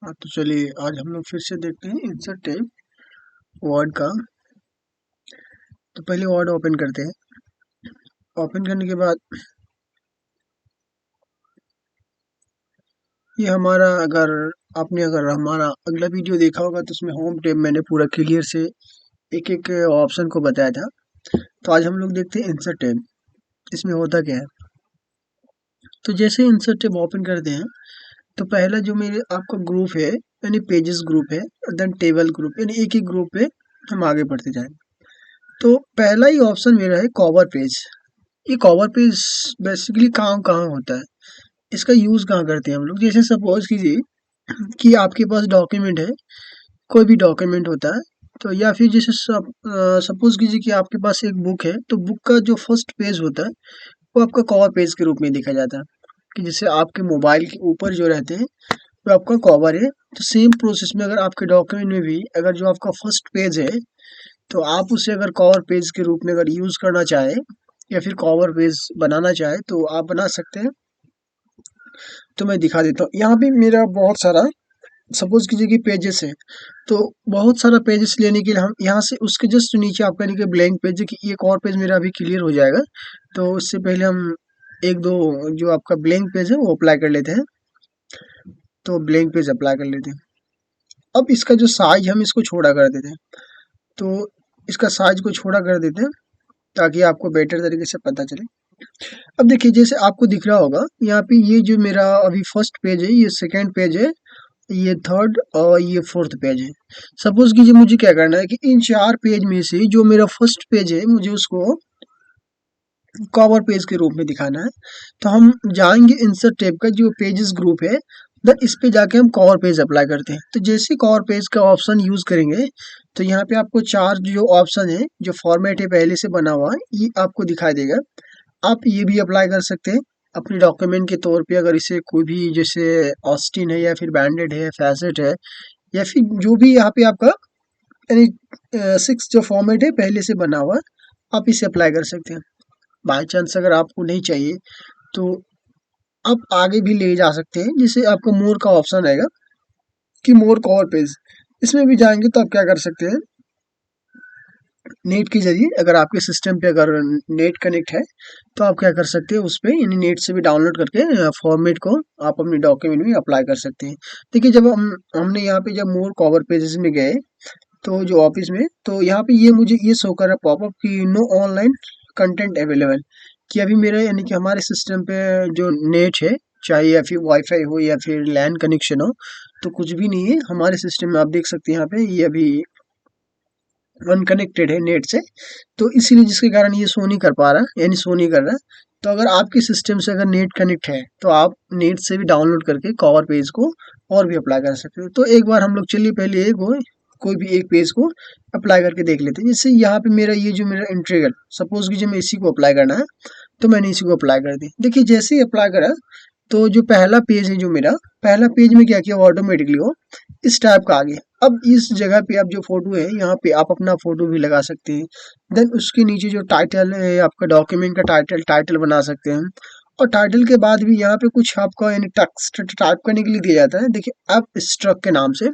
हाँ, तो चलिए आज हम लोग फिर से देखते हैं इंसर्ट टैब वर्ड का। तो पहले वर्ड ओपन करते हैं। ओपन करने के बाद ये हमारा अगर हमारा अगला वीडियो देखा होगा तो उसमें होम टैब मैंने पूरा क्लियर से एक एक ऑप्शन को बताया था। तो आज हम लोग देखते हैं इंसर्ट टैब, इसमें होता क्या है। तो जैसे इंसर्ट टैब ओपन करते हैं तो पहला जो मेरे आपका ग्रुप है यानी पेजेस ग्रुप है, देन टेबल ग्रुप, यानी एक ही ग्रुप पे हम आगे बढ़ते जाएंगे। तो पहला ही ऑप्शन मेरा है कवर पेज। ये कवर पेज बेसिकली काम कहाँ होता है, इसका यूज़ कहाँ करते हैं हम लोग। जैसे सपोज कीजिए कि आपके पास डॉक्यूमेंट है, कोई भी डॉक्यूमेंट होता है। तो या फिर जैसे सपोज कीजिए कि आपके पास एक बुक है, तो बुक का जो फर्स्ट पेज होता है वो आपका कवर पेज के रूप में देखा जाता है। कि जैसे आपके मोबाइल के ऊपर जो रहते हैं वो आपका कवर है। तो सेम प्रोसेस में अगर आपके डॉक्यूमेंट में भी अगर जो आपका फर्स्ट पेज है, तो आप उसे अगर कवर पेज के रूप में अगर यूज़ करना चाहें या फिर कवर पेज बनाना चाहे तो आप बना सकते हैं। तो मैं दिखा देता हूँ। यहाँ पे मेरा बहुत सारा सपोज कीजिए कि पेजेस है, तो बहुत सारा पेजेस लेने के लिए हम यहाँ से उसके जस्ट नीचे आपका यानी कि ब्लैंक पेज है कि एक और पेज मेरा अभी क्लियर हो जाएगा। तो उससे पहले हम एक दो जो आपका ब्लैंक पेज है वो अप्लाई कर लेते हैं। तो ब्लैंक पेज अप्लाई कर लेते हैं। अब इसका जो साइज हम इसको छोटा कर देते हैं। तो इसका साइज को छोटा कर देते हैं ताकि आपको बेटर तरीके से पता चले। अब देखिए जैसे आपको दिख रहा होगा यहाँ पे ये जो मेरा अभी फर्स्ट पेज है, ये सेकंड पेज है, ये थर्ड और ये फोर्थ पेज है। सपोज कीजिए मुझे क्या करना है कि इन चार पेज में से जो मेरा फर्स्ट पेज है मुझे उसको कवर पेज के रूप में दिखाना है। तो हम जाएंगे इंसर्ट टैब का जो पेजेस ग्रुप है, देन इस पे जाके हम कवर पेज अप्लाई करते हैं। तो जैसे कवर पेज का ऑप्शन यूज करेंगे तो यहाँ पे आपको चार जो ऑप्शन है, जो फॉर्मेट है पहले से बना हुआ है, ये आपको दिखाई देगा। आप ये भी अप्लाई कर सकते हैं अपने डॉक्यूमेंट के तौर पे। अगर इसे कोई भी जैसे ऑस्टिन है या फिर बैंडेड है, फैसेट है, या फिर जो भी यहाँ पे आपका यानी 6 जो फॉर्मेट है पहले से बना हुआ, आप इसे अप्लाई कर सकते हैं। बाय चांस अगर आपको नहीं चाहिए तो आप आगे भी ले जा सकते हैं। जैसे आपको मोर का ऑप्शन आएगा कि मोर कवर पेज, इसमें भी जाएंगे तो आप क्या कर सकते हैं, नेट के जरिए अगर आपके सिस्टम पे अगर नेट कनेक्ट है तो आप क्या कर सकते हैं उस पर यानी नेट से भी डाउनलोड करके फॉर्मेट को आप अपने डॉक्यूमेंट में अप्लाई कर सकते हैं। देखिए जब हमने यहाँ पे जब मोर कवर पेजेस में गए तो जो ऑफिस में, तो यहाँ पे ये मुझे ये शो कर रहा है पॉपअप कि नो ऑनलाइन कंटेंट अवेलेबल, कि अभी मेरा यानी कि हमारे सिस्टम पे जो नेट है, चाहे या फिर वाईफाई हो या फिर लैन कनेक्शन हो, तो कुछ भी नहीं है हमारे सिस्टम में। आप देख सकते हैं यहाँ पे ये अभी अनकनेक्टेड है नेट से, तो इसीलिए जिसके कारण ये शो नहीं कर पा रहा यानी शो नहीं कर रहा। तो अगर आपके सिस्टम से अगर नेट कनेक्ट है तो आप नेट से भी डाउनलोड करके कवर पेज को और भी अप्लाई कर सकते हो। तो एक बार हम लोग चलिए पहले कोई भी एक पेज को अप्लाई करके देख लेते हैं। जैसे यहाँ पे मेरा ये जो मेरा इंटीग्रल, सपोज कीजिए मैं इसी को अप्लाई करना है, तो मैंने इसी को अप्लाई कर दी। देखिए जैसे ही अप्लाई करा तो जो पहला पेज है, जो मेरा पहला पेज में क्या किया ऑटोमेटिकली वो इस टाइप का आ गया। अब इस जगह पे आप जो फोटो है यहाँ पे आप अपना फोटो भी लगा सकते हैं। देन उसके नीचे जो टाइटल है आपका डॉक्यूमेंट का टाइटल बना सकते हैं। और टाइटल के बाद भी यहाँ पे कुछ आपका यानी टेक्स्ट टाइप करने के लिए दिया जाता है। देखिए आप स्ट्रक के नाम से,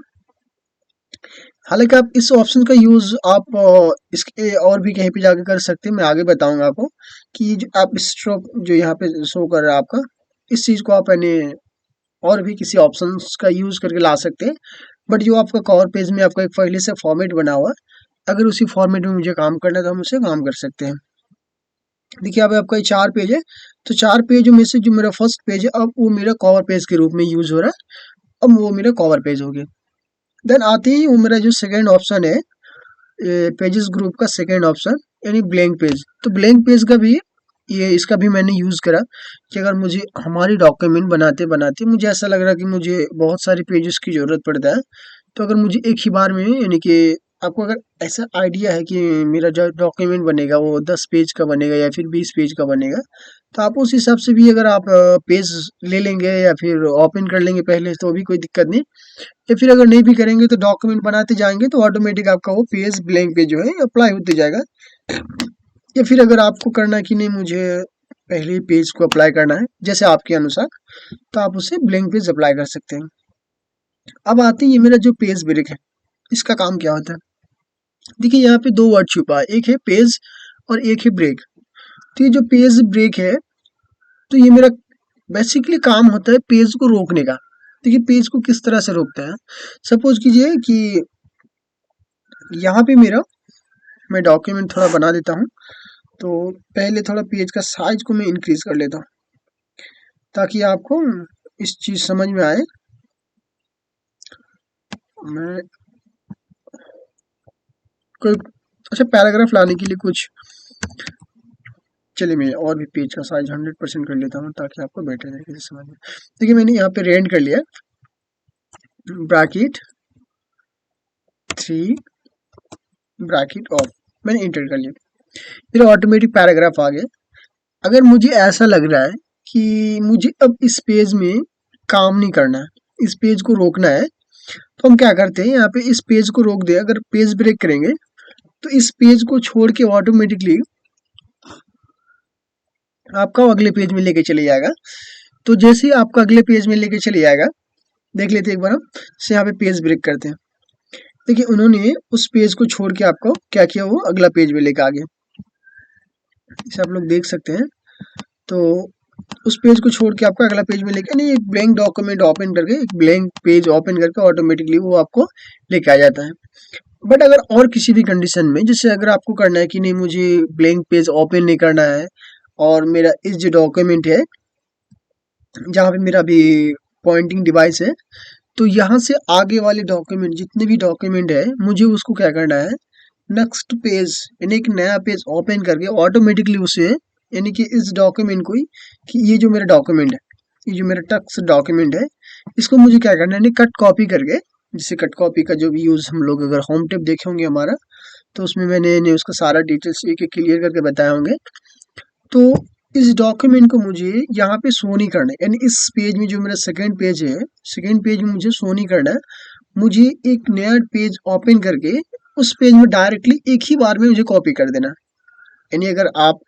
हालांकि आप इस ऑप्शन का यूज आप इसके और भी कहीं पे जाके कर सकते हैं। मैं आगे बताऊंगा आपको कि ये जो आप स्ट्रोक जो यहाँ पे शो कर रहा है आपका, इस चीज को आप यानी और भी किसी ऑप्शंस का यूज करके ला सकते हैं। बट जो आपका कवर पेज में आपका एक पहले से फॉर्मेट बना हुआ है, अगर उसी फॉर्मेट में मुझे काम करना है तो हम उसे काम कर सकते हैं। देखिए अब आपका ये चार पेज है, तो चार पेजों में से जो मेरा फर्स्ट पेज है अब वो मेरा कवर पेज के रूप में यूज हो रहा है। अब वो मेरा कवर पेज हो गया। देन आते ही वो मेरा जो सेकेंड ऑप्शन है पेजेस ग्रुप का सेकेंड ऑप्शन यानी ब्लैंक पेज। तो ब्लैंक पेज का भी ये इसका भी मैंने यूज़ करा कि अगर मुझे हमारी डॉक्यूमेंट बनाते बनाते मुझे ऐसा लग रहा है कि मुझे बहुत सारे पेजेस की ज़रूरत पड़ता है, तो अगर मुझे एक ही बार में यानी कि आपको अगर ऐसा आइडिया है कि मेरा जो डॉक्यूमेंट बनेगा वो 10 पेज का बनेगा या फिर 20 पेज का बनेगा, तो आप उस हिसाब से भी अगर आप पेज ले लेंगे या फिर ओपन कर लेंगे पहले तो भी कोई दिक्कत नहीं। या फिर अगर नहीं भी करेंगे तो डॉक्यूमेंट बनाते जाएंगे तो ऑटोमेटिक आपका वो पेज ब्लैंक पेज जो है अप्लाई होते जाएगा। या फिर अगर आपको करना है कि नहीं मुझे पहले ही पेज को अप्लाई करना है जैसे आपके अनुसार, तो आप उसे ब्लैंक पेज अप्लाई कर सकते हैं। अब आते हैं ये मेरा जो पेज ब्रेक है, इसका काम क्या होता है। देखिए यहाँ पे दो वर्ड छुपा है, एक है पेज और एक है ब्रेक। तो ये जो पेज ब्रेक है, तो ये मेरा बेसिकली काम होता है पेज को रोकने का। देखिए पेज को किस तरह से रोकता है। सपोज कीजिए कि यहाँ पे मेरा, मैं डॉक्यूमेंट थोड़ा बना देता हूँ। तो पहले थोड़ा पेज का साइज को मैं इंक्रीज कर लेता हूँ ताकि आपको इस चीज समझ में आए। मैं कोई अच्छा पैराग्राफ लाने के लिए कुछ, चलिए मैं और भी पेज का साइज 100% कर लेता हूँ ताकि आपको बेटर तरीके से समझ में। देखिए मैंने यहाँ पे रेंड कर लिया, ब्रैकेट 3 ब्रैकेट ऑफ, मैंने इंटर कर लिया। फिर ऑटोमेटिक पैराग्राफ आ गया। अगर मुझे ऐसा लग रहा है कि मुझे अब इस पेज में काम नहीं करना है, इस पेज को रोकना है, तो हम क्या करते हैं, यहाँ पे इस पेज को रोक दे। अगर पेज ब्रेक करेंगे तो इस पेज को छोड़ के ऑटोमेटिकली आपका अगले पेज में लेके चले जाएगा। तो जैसे ही आपका अगले पेज में लेके चले जाएगा, देख लेते हैं एक बार हम। से यहाँ पे पेज ब्रेक करते हैं। देखिए उन्होंने उस पेज को छोड़ के आपको क्या किया, वो अगला पेज में लेके आ गया। इसे आप लोग देख सकते हैं। तो उस पेज को छोड़ के आपको अगला पेज में लेके, नहीं, एक ब्लैंक डॉक्यूमेंट ओपन करके, एक ब्लैंक पेज ओपन करके ऑटोमेटिकली वो आपको लेके आ जाता है। बट अगर और किसी भी कंडीशन में, जैसे अगर आपको करना है कि नहीं मुझे ब्लैंक पेज ओपन नहीं करना है और मेरा इस जो डॉक्यूमेंट है जहाँ पे मेरा अभी पॉइंटिंग डिवाइस है, तो यहाँ से आगे वाले डॉक्यूमेंट, जितने भी डॉक्यूमेंट है, मुझे उसको क्या करना है, नेक्स्ट पेज यानी एक नया पेज ओपन करके ऑटोमेटिकली उसे, यानी कि इस डॉक्यूमेंट को ही, कि ये जो मेरा डॉक्यूमेंट है, ये जो मेरा टेक्स्ट डॉक्यूमेंट है, इसको मुझे क्या करना है, कट कॉपी करके, जैसे कट कॉपी का जो भी यूज हम लोग अगर होम टेप देखे होंगे हमारा, तो उसमें मैंने उसका सारा डिटेल्स एक एक क्लियर करके बताए होंगे। तो इस डॉक्यूमेंट को मुझे यहाँ पे शो नहीं करना है, यानी इस पेज में जो मेरा सेकंड पेज है, सेकंड पेज में मुझे शो नहीं करना है। मुझे एक नया पेज ओपन करके उस पेज में डायरेक्टली एक ही बार में मुझे कॉपी कर देना है। यानी अगर आप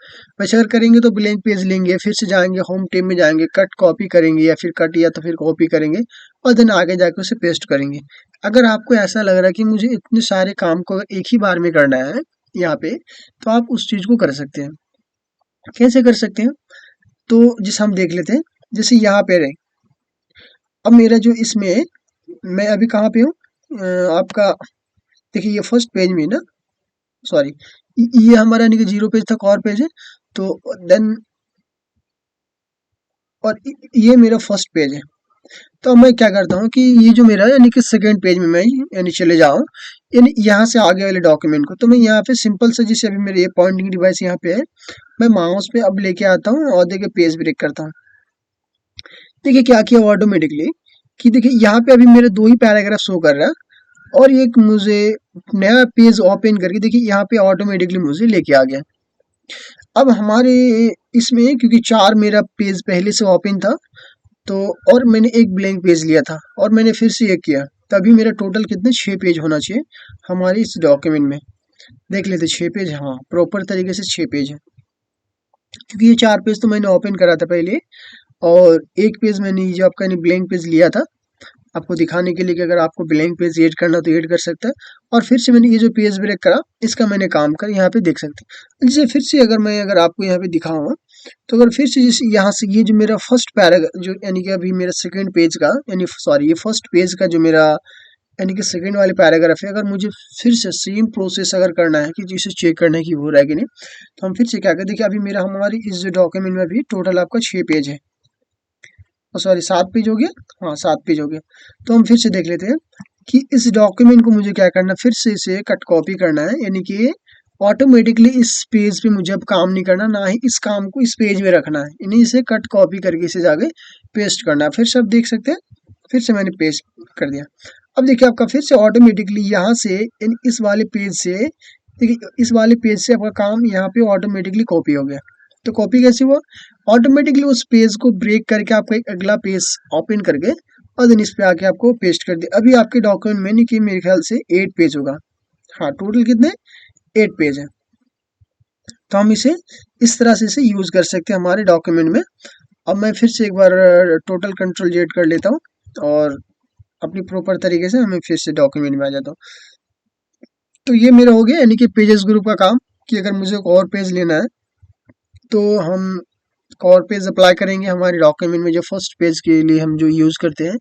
वैसे अगर करेंगे तो ब्लैंक पेज लेंगे, फिर से जाएंगे होम टेब में जाएंगे, कट कॉपी करेंगे या फिर कट या तो फिर कॉपी करेंगे और देन आगे जाके उसे पेस्ट करेंगे। अगर आपको ऐसा लग रहा है कि मुझे इतने सारे काम को अगर एक ही बार में करना है यहाँ पे, तो आप उस चीज को कर सकते हैं। कैसे कर सकते हैं, तो जिसे हम देख लेते हैं। जैसे यहाँ पे रहे, अब मेरा जो इसमें, मैं अभी कहाँ पे हूँ, आपका देखिए ये फर्स्ट पेज में है ना, सॉरी, ये हमारा यानी कि 0 पेज तक और पेज है। तो देन, और ये मेरा फर्स्ट पेज है। तो मैं क्या करता हूँ कि ये जो मेरा यानी कि सेकंड पेज में मैं यानी चले जाऊँ, यानी यहाँ से आगे वाले डॉक्यूमेंट को, तो मैं यहाँ पे सिंपल से, जैसे अभी मेरे ये पॉइंटिंग डिवाइस यहाँ पे है, मैं माउस पे अब लेके आता हूँ और देखिए पेज ब्रेक करता हूँ। देखिए क्या किया ऑटोमेटिकली, कि देखिए यहाँ पे अभी मेरे दो ही पैराग्राफ शो कर रहा है और एक मुझे नया पेज ओपन करके देखिए यहाँ पे ऑटोमेटिकली मुझे लेके आ गया। अब हमारे इसमें क्योंकि चार मेरा पेज पहले से ओपन था, तो और मैंने एक ब्लैंक पेज लिया था और मैंने फिर से ये किया, तभी मेरा टोटल कितने 6 पेज होना चाहिए हमारे इस डॉक्यूमेंट में। देख लेते 6 पेज, हाँ प्रॉपर तरीके से 6 पेज है, क्योंकि ये 4 पेज तो मैंने ओपन करा था पहले और एक पेज मैंने ये जो आपका ब्लैंक पेज लिया था आपको दिखाने के लिए कि अगर आपको ब्लैंक पेज ऐड करना तो ऐड कर सकता है। और फिर से मैंने ये जो पेज ब्रेक करा, इसका मैंने काम कर यहाँ पे देख सकते हैं। जैसे फिर से अगर आपको यहाँ पे दिखाऊँ, तो अगर फिर से जैसे यहाँ से ये जो मेरा फर्स्ट पैराग्राफ, जो यानी कि अभी मेरा सेकंड पेज का, यानी सॉरी ये फर्स्ट पेज का जो मेरा यानी कि सेकंड वाले पैराग्राफ है, अगर मुझे फिर से सेम प्रोसेस अगर करना है कि जिसे चेक करना है कि हो रहा है कि नहीं, तो हम फिर से क्या करें। देखिए अभी मेरा हमारी इस जो डॉक्यूमेंट में अभी टोटल आपका 6 पेज है, सॉरी 7 पेज हो गया, हाँ 7 पेज हो गया। तो हम फिर से देख लेते हैं कि इस डॉक्यूमेंट को मुझे क्या करना है, फिर से इसे कट कॉपी करना है, यानी कि ऑटोमेटिकली इस पेज पे मुझे अब काम नहीं करना, ना ही इस काम को इस पेज में रखना है, यानी इसे कट कॉपी करके इसे जाके पेस्ट करना है। फिर से आप देख सकते हैं, फिर से मैंने पेस्ट कर दिया। अब देखिए आपका फिर से ऑटोमेटिकली यहाँ से इस वाले पेज से, देखिए इस वाले पेज से आपका काम यहाँ पे ऑटोमेटिकली कॉपी हो गया। तो कॉपी कैसे हुआ, ऑटोमेटिकली उस पेज को ब्रेक करके आपका एक अगला पेज ओपन करके और देन इस पे आके आपको पेस्ट कर दिया। अभी आपके डॉक्यूमेंट में नहीं कि मेरे ख्याल से 8 पेज होगा, हाँ टोटल कितने 8 पेज है। तो हम इसे इस तरह से इसे यूज कर सकते हैं हमारे डॉक्यूमेंट में। अब मैं फिर से एक बार टोटल कंट्रोल जेड कर लेता हूँ और अपनी प्रॉपर तरीके से मैं फिर से डॉक्यूमेंट में आ जाता हूँ। तो ये मेरा हो गया यानी कि पेजेस ग्रुप का काम, कि अगर मुझे एक और पेज लेना है तो हम एक और पेज अप्लाई करेंगे हमारे डॉक्यूमेंट में, जो फर्स्ट पेज के लिए हम जो यूज़ करते हैं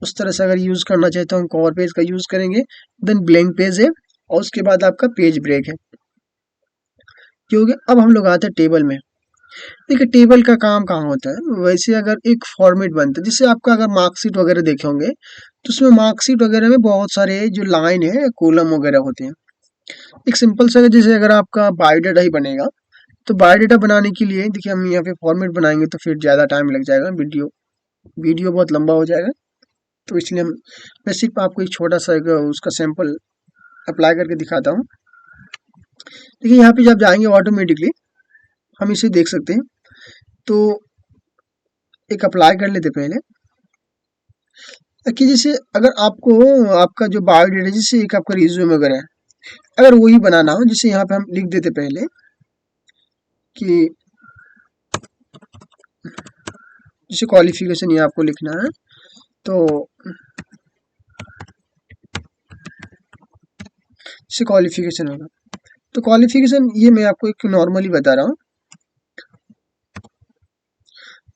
उस तरह से अगर यूज़ करना चाहते हो हम कवर पेज का यूज़ करेंगे। देन ब्लैंक पेज है और उसके बाद आपका पेज ब्रेक है। क्योंकि अब हम लोग आते हैं टेबल में। देखिए टेबल का काम कहाँ होता है, वैसे अगर एक फॉर्मेट बनता है, जिससे आपका अगर मार्कशीट वगैरह देखे होंगे तो उसमें मार्कशीट वगैरह में बहुत सारे जो लाइन है कॉलम वगैरह होते हैं। एक सिंपल सा जैसे अगर आपका बायोडाटा ही बनेगा तो बायोडाटा बनाने के लिए देखिए हम यहाँ पे फॉर्मेट बनाएंगे तो फिर ज़्यादा टाइम लग जाएगा, वीडियो बहुत लंबा हो जाएगा। तो इसलिए मैं सिर्फ आपको एक छोटा सा एक उसका सैंपल अप्लाई करके दिखाता हूँ। देखिए यहाँ पे जब जाएंगे ऑटोमेटिकली हम इसे देख सकते हैं। तो एक अप्लाई कर लेते पहले, कि जैसे अगर आपको आपका जो बायोडाटा जैसे एक आपका रिज्यूम वगैरह है, अगर वही बनाना हो, जैसे यहाँ पे हम लिख देते पहले कि जैसे क्वालिफिकेशन ये आपको लिखना है, तो जैसे क्वालिफिकेशन होगा, तो क्वालिफिकेशन ये मैं आपको एक नॉर्मली बता रहा हूँ।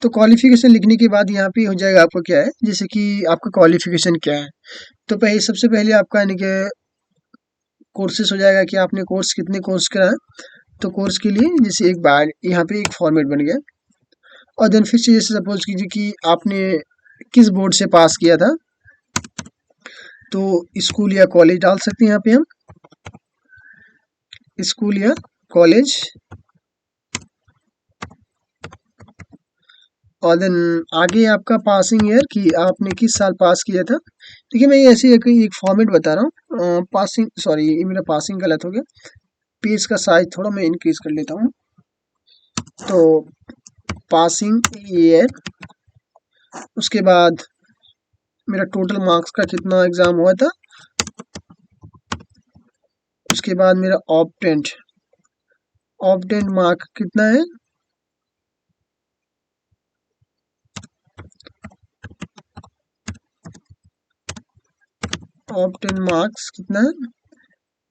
तो क्वालिफिकेशन लिखने के बाद यहाँ पे हो जाएगा आपको क्या है, जैसे कि आपका क्वालिफिकेशन क्या है। तो पहले सबसे पहले आपका यानी कि कोर्सेस हो जाएगा कि आपने कोर्स कितने कोर्स करा है। तो कोर्स के लिए जैसे एक बार यहाँ पे एक फॉर्मेट बन गया, और देन फिर से जैसे सपोज कीजिए कि आपने किस बोर्ड से पास किया था, तो स्कूल या कॉलेज डाल सकते हैं यहाँ पे हम, स्कूल या कॉलेज, और देन आगे आपका पासिंग ईयर कि आपने किस साल पास किया था। देखिए मैं ऐसे एक फॉर्मेट बता रहा हूँ, पासिंग सॉरी ये मेरा पासिंग गलत हो गया, पेज का साइज थोड़ा मैं इंक्रीज कर लेता हूँ। तो पासिंग ईयर, उसके बाद मेरा टोटल मार्क्स का कितना एग्जाम हुआ था, उसके बाद मेरा ऑब्टेंट मार्क कितना है, ऑब्टेंट मार्क्स कितना है।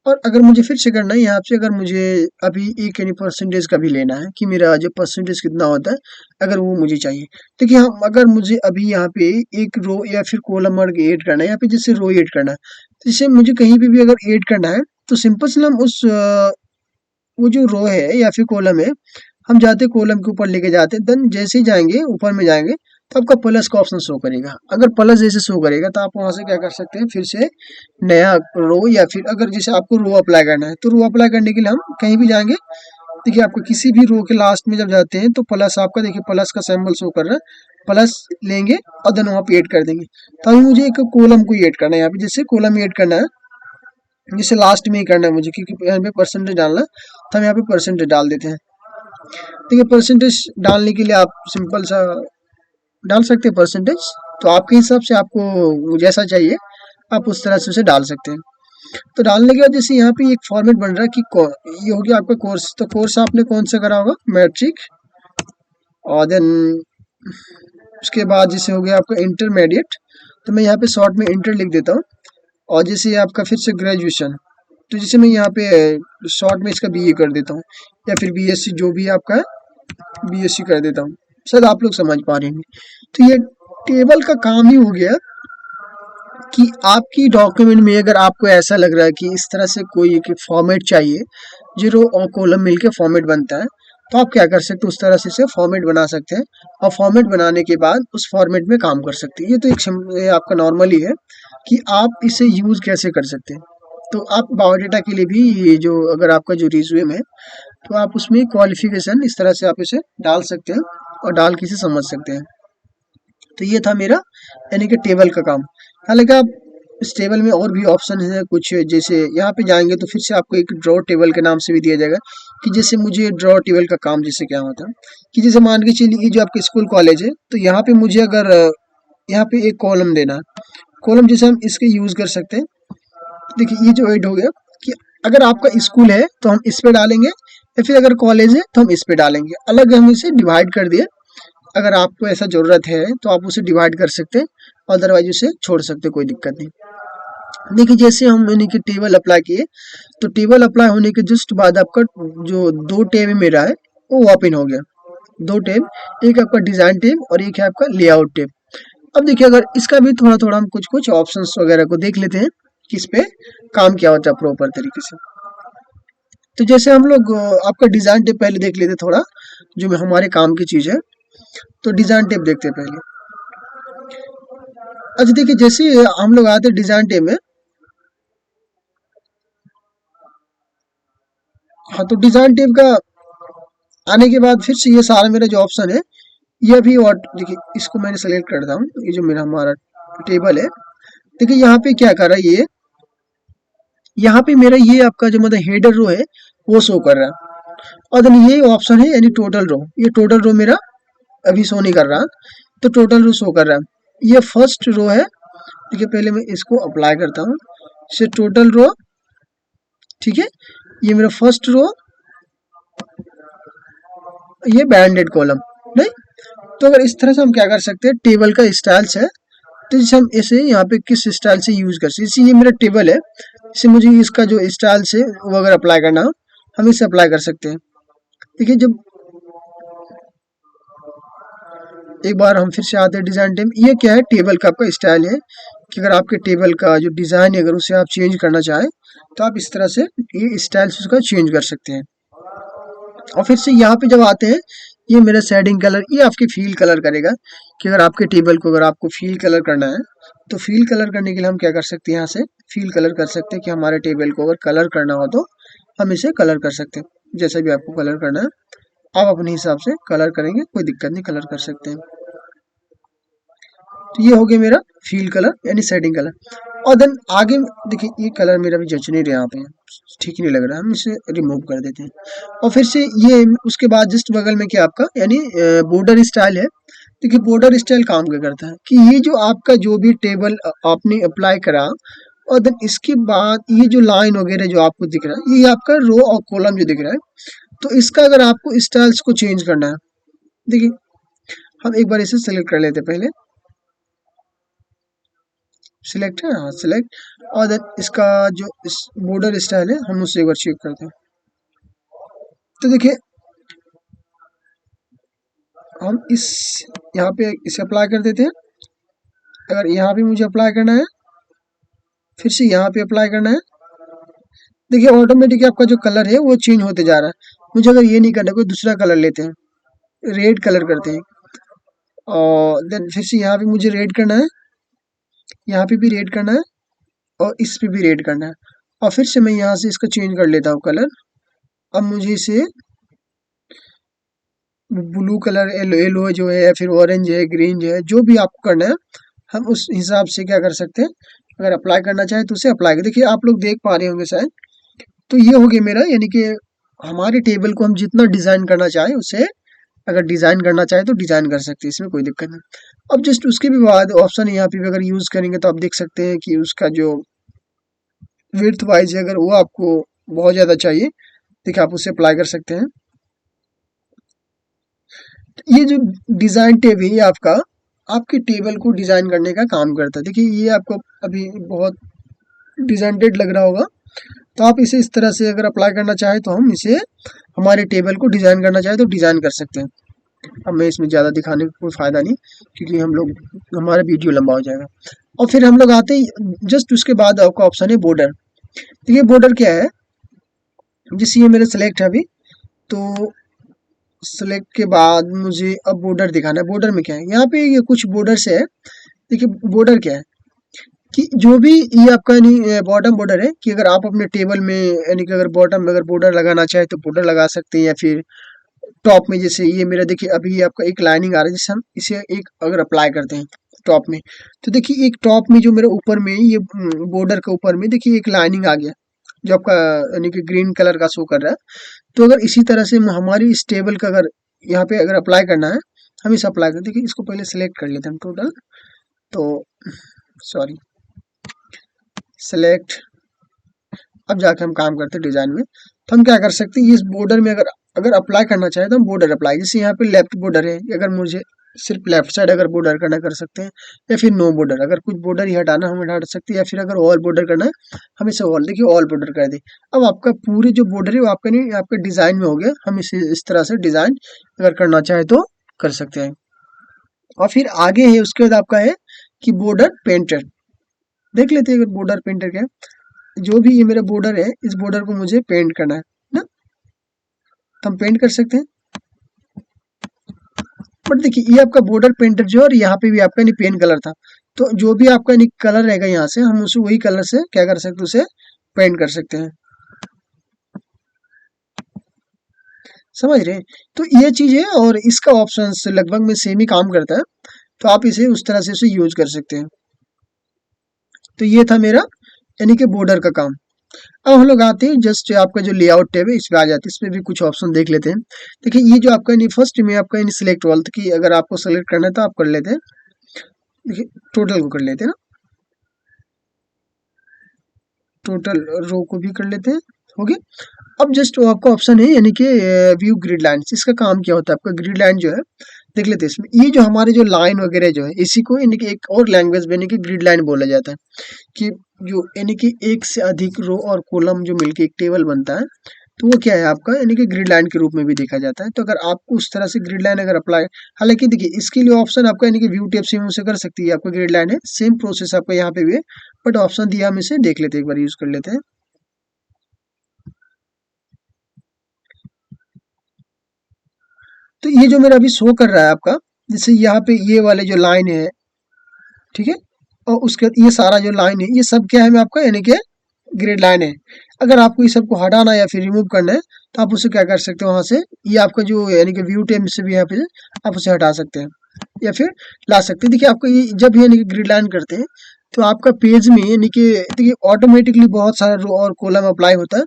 और अगर मुझे फिर से करना है यहाँ से, अगर मुझे अभी एक यानी परसेंटेज का भी लेना है कि मेरा जो परसेंटेज कितना होता है, अगर वो मुझे चाहिए। देखिए हम अगर मुझे अभी यहाँ पे एक रो या फिर कॉलम वर्ग ऐड करना है, यहाँ पे जैसे रो ऐड करना है, तो जैसे मुझे कहीं पे भी अगर ऐड करना है तो सिंपल से हम उस वो जो रो है या फिर कॉलम है, हम जाते कॉलम के ऊपर लेके जाते, देन जैसे ही जाएंगे ऊपर में जाएंगे तो आपका प्लस का ऑप्शन शो करेगा। अगर प्लस जैसे शो करेगा तो आप वहां से क्या कर सकते हैं, फिर से नया रो, या फिर अगर जैसे आपको रो अप्लाई करना है तो रो अप्लाई करने के लिए हम कहीं भी जाएंगे, देखिए आपको किसी भी रो के लास्ट में जब जाते हैं तो प्लस आपका देखिए प्लस का सिंबल शो कर रहा है, प्लस लेंगे और देन वहाँ पे ऐड कर देंगे। तो अभी मुझे एक कॉलम को ऐड करना है, यहाँ पे जैसे कॉलम ऐड करना है, जैसे लास्ट में ही करना है मुझे क्योंकि यहाँ पे परसेंटेज डालना है, तो हम यहाँ पे परसेंटेज डाल देते हैं। देखिए परसेंटेज डालने के लिए आप सिंपल सा डाल सकते हैं परसेंटेज, तो आपके हिसाब से आपको जैसा चाहिए आप उस तरह से उसे डाल सकते हैं। तो डालने के बाद जैसे यहाँ पे एक फॉर्मेट बन रहा है कि ये हो गया आपका कोर्स, तो कोर्स आपने कौन सा करा होगा, मैट्रिक, और देन उसके बाद जैसे हो गया आपका इंटरमीडिएट, तो मैं यहाँ पे शॉर्ट में इंटर लिख देता हूँ। और जैसे आपका फिर से ग्रेजुएशन, तो जैसे मैं यहाँ पे शॉर्ट में इसका बीए कर देता हूँ, या फिर बीएससी जो भी आपका है बीएससी कर देता हूँ। शायद आप लोग समझ पा रहे हैं। तो ये टेबल का काम ही हो गया कि आपकी डॉक्यूमेंट में अगर आपको ऐसा लग रहा है कि इस तरह से कोई एक फॉर्मेट चाहिए, जीरो और कॉलम मिलके फॉर्मेट बनता है, तो आप क्या कर सकते हैं, उस तरह से इसे फॉर्मेट बना सकते हैं, और फॉर्मेट बनाने के बाद उस फॉर्मेट में काम कर सकते हैं। ये तो ये आपका नॉर्मली है कि आप इसे यूज कैसे कर सकते हैं। तो आप बायोडाटा के लिए भी ये जो अगर आपका जो रिज्यूम है तो आप उसमें क्वालिफिकेशन इस तरह से आप इसे डाल सकते हैं और डाल के इसे समझ सकते हैं। तो ये था मेरा यानी कि टेबल का काम। हालांकि आप इस टेबल में और भी ऑप्शन है कुछ, जैसे यहाँ पे जाएंगे तो फिर से आपको एक ड्रॉ टेबल के नाम से भी दिया जाएगा, कि जैसे मुझे ड्रॉ टेबल का काम जैसे क्या होता है कि जैसे मान के चलिए जो आपके स्कूल कॉलेज है, तो यहाँ पे मुझे अगर यहाँ पे एक कॉलम देना है, कॉलम जैसे हम इसके यूज कर सकते हैं। देखिए ये जो ऐड हो गया कि अगर आपका स्कूल है तो हम इस पे डालेंगे, या फिर अगर कॉलेज है तो हम इस पे डालेंगे, अलग हम इसे डिवाइड कर दिए। अगर आपको ऐसा ज़रूरत है तो आप उसे डिवाइड कर सकते हैं अदरवाइज उसे छोड़ सकते, कोई दिक्कत नहीं। देखिए जैसे हम यानी कि टेबल अप्लाई किए, तो टेबल अप्लाई होने के जस्ट बाद आपका जो 2 टैब मेरा है वो ओपन हो गया। 2 टैब, एक आपका डिजाइन टैब और एक है आपका लेआउट टैब। अब देखिए अगर इसका भी थोड़ा-थोड़ा हम कुछ-कुछ ऑप्शंस वगैरह को देख लेते हैं कि इस पे काम क्या होता है प्रॉपर तरीके से। तो जैसे हम लोग आपका डिजाइन टैब पहले देख लेते हैं थोड़ा, जो हमारे काम की चीज़ है। तो डिजाइन टैब देखते हैं पहले। अच्छा देखिए जैसे हम लोग आते हैं डिजाइन टैब में, हाँ तो डिजाइन टैब का आने के बाद फिर से ये सारा मेरा जो ऑप्शन है, ये भी और देखिए इसको मैंने सेलेक्ट करता हूँ। ये जो मेरा हमारा टेबल है, देखिए यहाँ पे क्या कर रहा है ये, यहाँ पे मेरा ये आपका जो मतलब हेडर रो है वो शो कर रहा है। और देन ये ऑप्शन है यानी टोटल रो, ये टोटल रो मेरा अभी शो नहीं कर रहा, तो टोटल रो शो कर रहा है। ये फर्स्ट रो है। देखिए पहले मैं इसको अप्लाई करता हूँ, से टोटल रो, ठीक है, ये मेरा फर्स्ट रो, ये बैंडेड कॉलम नहीं। तो अगर इस तरह से हम क्या कर सकते हैं, टेबल का स्टाइल्स है, तो जैसे हम इसे यहाँ पे किस स्टाइल से यूज कर सकते हैं। जैसे ये मेरा टेबल है, इसे मुझे इसका जो स्टाइल से वो अगर अप्लाई करना हो, हम इसे अप्लाई कर सकते हैं। देखिए जब एक बार हम फिर से आते हैं डिजाइन टेम, ये क्या है, टेबल का आपका स्टाइल है कि अगर आपके टेबल का जो डिजाइन है अगर उसे आप चेंज करना चाहें, तो आप इस तरह से ये स्टाइल से उसका चेंज कर सकते हैं। और फिर से यहाँ पे जब आते हैं, ये मेरा शेडिंग कलर, ये आपके फील कलर करेगा कि अगर आपके टेबल को अगर आपको फील कलर करना है, तो फील कलर करने के लिए हम क्या कर सकते हैं, यहाँ से फील कलर कर सकते हैं कि हमारे टेबल को अगर कलर करना हो तो हम इसे कलर कर सकते हैं। जैसे भी आपको कलर करना है आप अपने हिसाब से कलर करेंगे, कोई दिक्कत नहीं, कलर कर सकते हैं। तो ये हो गया मेरा फील कलर यानी शेडिंग कलर। और देन आगे देखिए ये कलर मेरा भी जच नहीं रहा, यहाँ पे ठीक नहीं लग रहा, हम इसे रिमूव कर देते हैं। और फिर से ये उसके बाद जस्ट बगल में क्या आपका यानी बॉर्डर स्टाइल है। देखिए बॉर्डर स्टाइल काम क्या करता है कि ये जो आपका जो भी टेबल आपने अप्लाई करा, और देन इसके बाद ये जो लाइन वगैरह जो आपको दिख रहा है, ये आपका रो और कॉलम जो दिख रहा है, तो इसका अगर आपको स्टाइल्स को चेंज करना है, देखिए हम एक बार इसे सेलेक्ट कर लेते हैं पहले। सिलेक्ट है, हाँ सिलेक्ट। और देन इसका जो इस बॉर्डर स्टाइल है हम उससे एक बार चेक करते हैं। तो देखिए हम इस यहाँ पे इसे अप्लाई कर देते हैं। अगर यहाँ पे मुझे अप्लाई करना है, फिर से यहाँ पे अप्लाई करना है, देखिए ऑटोमेटिक आपका जो कलर है वो चेंज होते जा रहा है। मुझे अगर ये नहीं करना, कोई दूसरा कलर लेते हैं, रेड कलर करते हैं, और देन फिर से यहाँ पे मुझे रेड करना है, यहाँ पे भी रेड करना है, और इस पे भी रेड करना है। और फिर से मैं यहाँ से इसका चेंज कर लेता हूँ कलर। अब मुझे इसे ब्लू कलर, येलो जो है या फिर ऑरेंज है, ग्रीन है, जो भी आपको करना है हम उस हिसाब से क्या कर सकते हैं, अगर अप्लाई करना चाहें तो उसे अप्लाई कर। देखिए आप लोग देख पा रहे होंगे शायद। तो ये हो गया मेरा, यानी कि हमारे टेबल को हम जितना डिजाइन करना चाहें उसे अगर डिजाइन करना चाहे तो डिजाइन कर सकते हैं, इसमें कोई दिक्कत नहीं। अब जस्ट उसके भी बाद ऑप्शन यहाँ पे भी अगर यूज करेंगे तो आप देख सकते हैं कि उसका जो विड्थ वाइज है, अगर वो आपको बहुत ज्यादा चाहिए, देखिए आप उसे अप्लाई कर सकते हैं। ये जो डिजाइन टेब है ये आपका आपके टेबल को डिजाइन करने का काम करता है। देखिए ये आपको अभी बहुत डिजाइनेड लग रहा होगा, तो आप इसे इस तरह से अगर अप्लाई करना चाहे तो हम इसे हमारे टेबल को डिजाइन करना चाहे तो डिजाइन कर सकते हैं। अब मैं इसमें ज़्यादा दिखाने का कोई फ़ायदा नहीं, क्योंकि हम लोग हमारा वीडियो लंबा हो जाएगा। और फिर हम लोग आते ही जस्ट उसके बाद आपका ऑप्शन है बॉर्डर। तो ये बॉर्डर क्या है, जैसे ये मेरा सेलेक्ट है अभी, तो सेलेक्ट के बाद मुझे अब बॉर्डर दिखाना है। बॉर्डर में क्या है, यहाँ पे ये कुछ बॉर्डर से है। देखिए बॉर्डर क्या है कि जो भी ये आपका यानी बॉटम बॉर्डर है, कि अगर आप अपने टेबल में यानी कि अगर बॉटम में अगर बॉर्डर लगाना चाहे तो बॉर्डर लगा सकते हैं, या फिर टॉप में जैसे ये मेरा देखिए अभी ये आपका एक लाइनिंग आ रहा है, जैसे हम इसे एक अगर अप्लाई करते हैं टॉप में, तो देखिए एक टॉप में जो मेरे ऊपर में ये बॉर्डर के ऊपर में देखिए एक लाइनिंग आ गया, जो आपका यानी कि ग्रीन कलर का शो कर रहा है। तो अगर इसी तरह से हमारी इस टेबल का अगर यहाँ पे अगर अप्लाई करना है, हम इसे अप्लाई करते, देखिए इसको पहले सेलेक्ट कर लेते हैं हम टोटल, तो सॉरी सेलेक्ट। अब जाके हम काम करते हैं डिजाइन में। तो हम क्या कर सकते हैं, इस बॉर्डर में अगर अगर अप्लाई करना चाहे तो हम बॉर्डर अप्लाई, जैसे यहाँ पे लेफ्ट बॉर्डर है, अगर मुझे सिर्फ लेफ्ट साइड अगर बॉर्डर करना कर सकते हैं, या फिर नो बॉर्डर, अगर कुछ बॉर्डर ही हटाना हम हटा सकते हैं, या फिर अगर ऑल बॉर्डर करना है हम इसे ऑल, देखिए ऑल बॉर्डर कर दे। अब आपका पूरे जो बॉर्डर है वो आपका नहीं, आपका डिजाइन में हो गया। हम इसे इस तरह से डिजाइन अगर करना चाहे तो कर सकते हैं। और फिर आगे है उसके बाद आपका है कि बॉर्डर पेंटर। देख लेते हैं अगर बॉर्डर पेंटर क्या है। जो भी ये मेरा बॉर्डर है, इस बॉर्डर को मुझे पेंट करना है ना, तो हम पेंट कर सकते हैं। बट देखिए ये आपका बॉर्डर पेंटर जो है, और यहाँ पे भी आपका नहीं पेन कलर था, तो जो भी आपका नहीं कलर रहेगा यहाँ से हम उसे वही कलर से क्या कर सकते हैं, उसे पेंट कर सकते हैं। समझ रहे हैं? तो ये चीज है, और इसका ऑप्शन लगभग में सेम ही काम करता है, तो आप इसे उस तरह से इसे यूज कर सकते हैं। तो ये था मेरा यानी कि बॉर्डर का काम। अब हम लोग आते हैं जस्ट आपका जो लेआउट टैब है इस पे आ जाते हैं, इसमें भी कुछ ऑप्शन देख लेते हैं। देखिए ये जो आपका नहीं फर्स्ट में आपका नहीं सिलेक्ट ऑल की, अगर आपको सेलेक्ट करना है तो आप कर लेते हैं। देखिए टोटल को कर लेते हैं ना, टोटल रो को भी कर लेते हैं। ओके, अब जस्ट वो आपका ऑप्शन है यानी कि व्यू ग्रिड लाइंस। इसका काम क्या होता है, आपका ग्रिड लाइन जो है देख लेते हैं इसमें। ये जो हमारे जो लाइन वगैरह जो है इसी को यानी कि एक और लैंग्वेज में यानी कि ग्रिड लाइन बोला जाता है, कि जो यानी कि एक से अधिक रो और कॉलम जो मिलके एक टेबल बनता है, तो वो क्या है आपका यानी कि ग्रिड लाइन के रूप में भी देखा जाता है। तो अगर आपको उस तरह से ग्रिड लाइन अगर अप्लाई, हालांकि देखिए इसके लिए ऑप्शन आपका यानी कि व्यू टेप से से कर सकती है, आपका ग्रिड लाइन है सेम प्रोसेस आपका यहाँ पे भी है, बट ऑप्शन दिया हम इसे देख लेते हैं, एक बार यूज कर लेते हैं। तो ये जो मेरा अभी शो कर रहा है आपका, जैसे यहाँ पे ये वाले जो लाइन है, ठीक है, और उसके बाद ये सारा जो लाइन है ये सब क्या है मैं आपका यानी कि ग्रिड लाइन है। अगर आपको इस सबको हटाना है या फिर रिमूव करना है तो आप उसे क्या कर सकते हो, वहां से ये आपका जो यानी कि व्यू टेम से भी यहाँ पे आप उसे हटा सकते हैं या फिर ला सकते हैं। देखिए आपको ये जब यानी कि ग्रिड लाइन करते हैं तो आपका पेज में यानी कि देखिए ऑटोमेटिकली बहुत सारा रो और कॉलम अप्लाई होता है।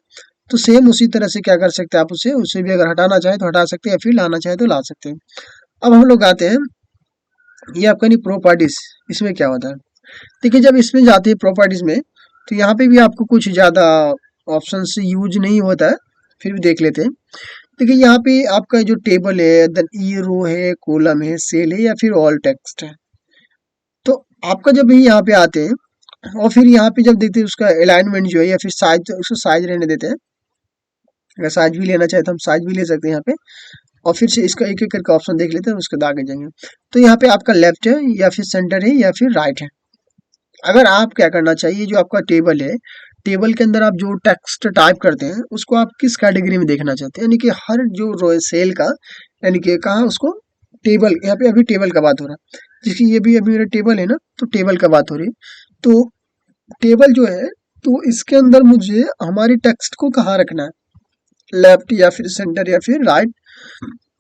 तो सेम उसी तरह से क्या कर सकते हैं, आप उसे उसे भी अगर हटाना चाहे तो हटा सकते हैं, या फिर लाना चाहे तो ला सकते हैं। अब हम लोग आते हैं ये आपका नहीं प्रॉपर्टीज। इसमें क्या होता है, देखिए जब इसमें जाते हैं प्रॉपर्टीज में, तो यहाँ पे भी आपको कुछ ज़्यादा ऑप्शन यूज नहीं होता है, फिर भी देख लेते हैं। देखिए यहाँ पे आपका जो टेबल है, देन ये रो है, कॉलम है, सेल है, या फिर ऑल टेक्स्ट है। तो आपका जब भी यहाँ पे आते हैं और फिर यहाँ पे जब देखते हैं उसका अलाइनमेंट जो है या फिर साइज, उसको साइज रहने देते हैं। अगर साइज भी लेना चाहे तो हम साइज भी ले सकते हैं यहाँ पे, और फिर से इसका एक एक करके ऑप्शन देख लेते हैं, उसके बाद आगे जाएंगे। तो यहाँ पे आपका लेफ्ट है या फिर सेंटर है या फिर राइट है। अगर आप क्या करना चाहिए, जो आपका टेबल है, टेबल के अंदर आप जो टेक्स्ट टाइप करते हैं उसको आप किस कैटेगरी में देखना चाहते हैं, यानी कि हर जो रो सेल का यानी कि कहाँ उसको टेबल, यहाँ पे अभी टेबल का बात हो रहा है, जिसकी ये भी अभी मेरा टेबल है ना, तो टेबल का बात हो रही है। तो टेबल जो है, तो इसके अंदर मुझे हमारी टेक्स्ट को कहाँ रखना है, लेफ्ट या फिर सेंटर या फिर राइट,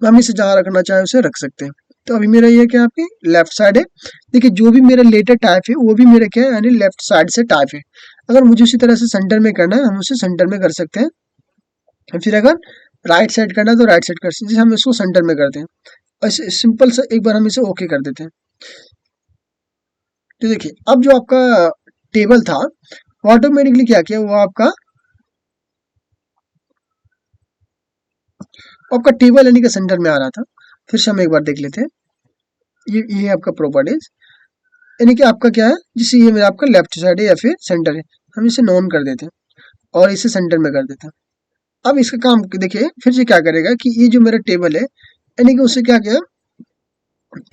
हम इसे जहाँ रखना चाहे उसे रख सकते हैं। तो अभी मेरा ये क्या है, आपकी लेफ्ट साइड है। देखिए जो भी मेरा लेटर टाइप है वो भी मेरा क्या है यानी लेफ्ट साइड से टाइप है। अगर मुझे उसी तरह से सेंटर में करना है हम उसे सेंटर में कर सकते हैं, और फिर अगर राइट साइड करना है तो राइट साइड कर सकते हैं, जैसे हम इसको सेंटर में करते हैं। और इसे सिंपल से एक बार हम इसे ओके कर देते हैं। तो देखिए अब जो आपका टेबल था वो ऑटोमेटिकली क्या किया, वो आपका टेबल यानी कि सेंटर में आ रहा था। फिर से हम एक बार देख लेते हैं, ये आपका प्रॉपर्टीज यानी कि आपका क्या है, जिसे ये मेरा आपका लेफ्ट साइड है या फिर सेंटर है, हम इसे नॉन कर देते हैं और इसे सेंटर में कर देते हैं। अब इसका काम देखिए फिर से क्या करेगा कि ये जो मेरा टेबल है यानी कि उससे क्या किया,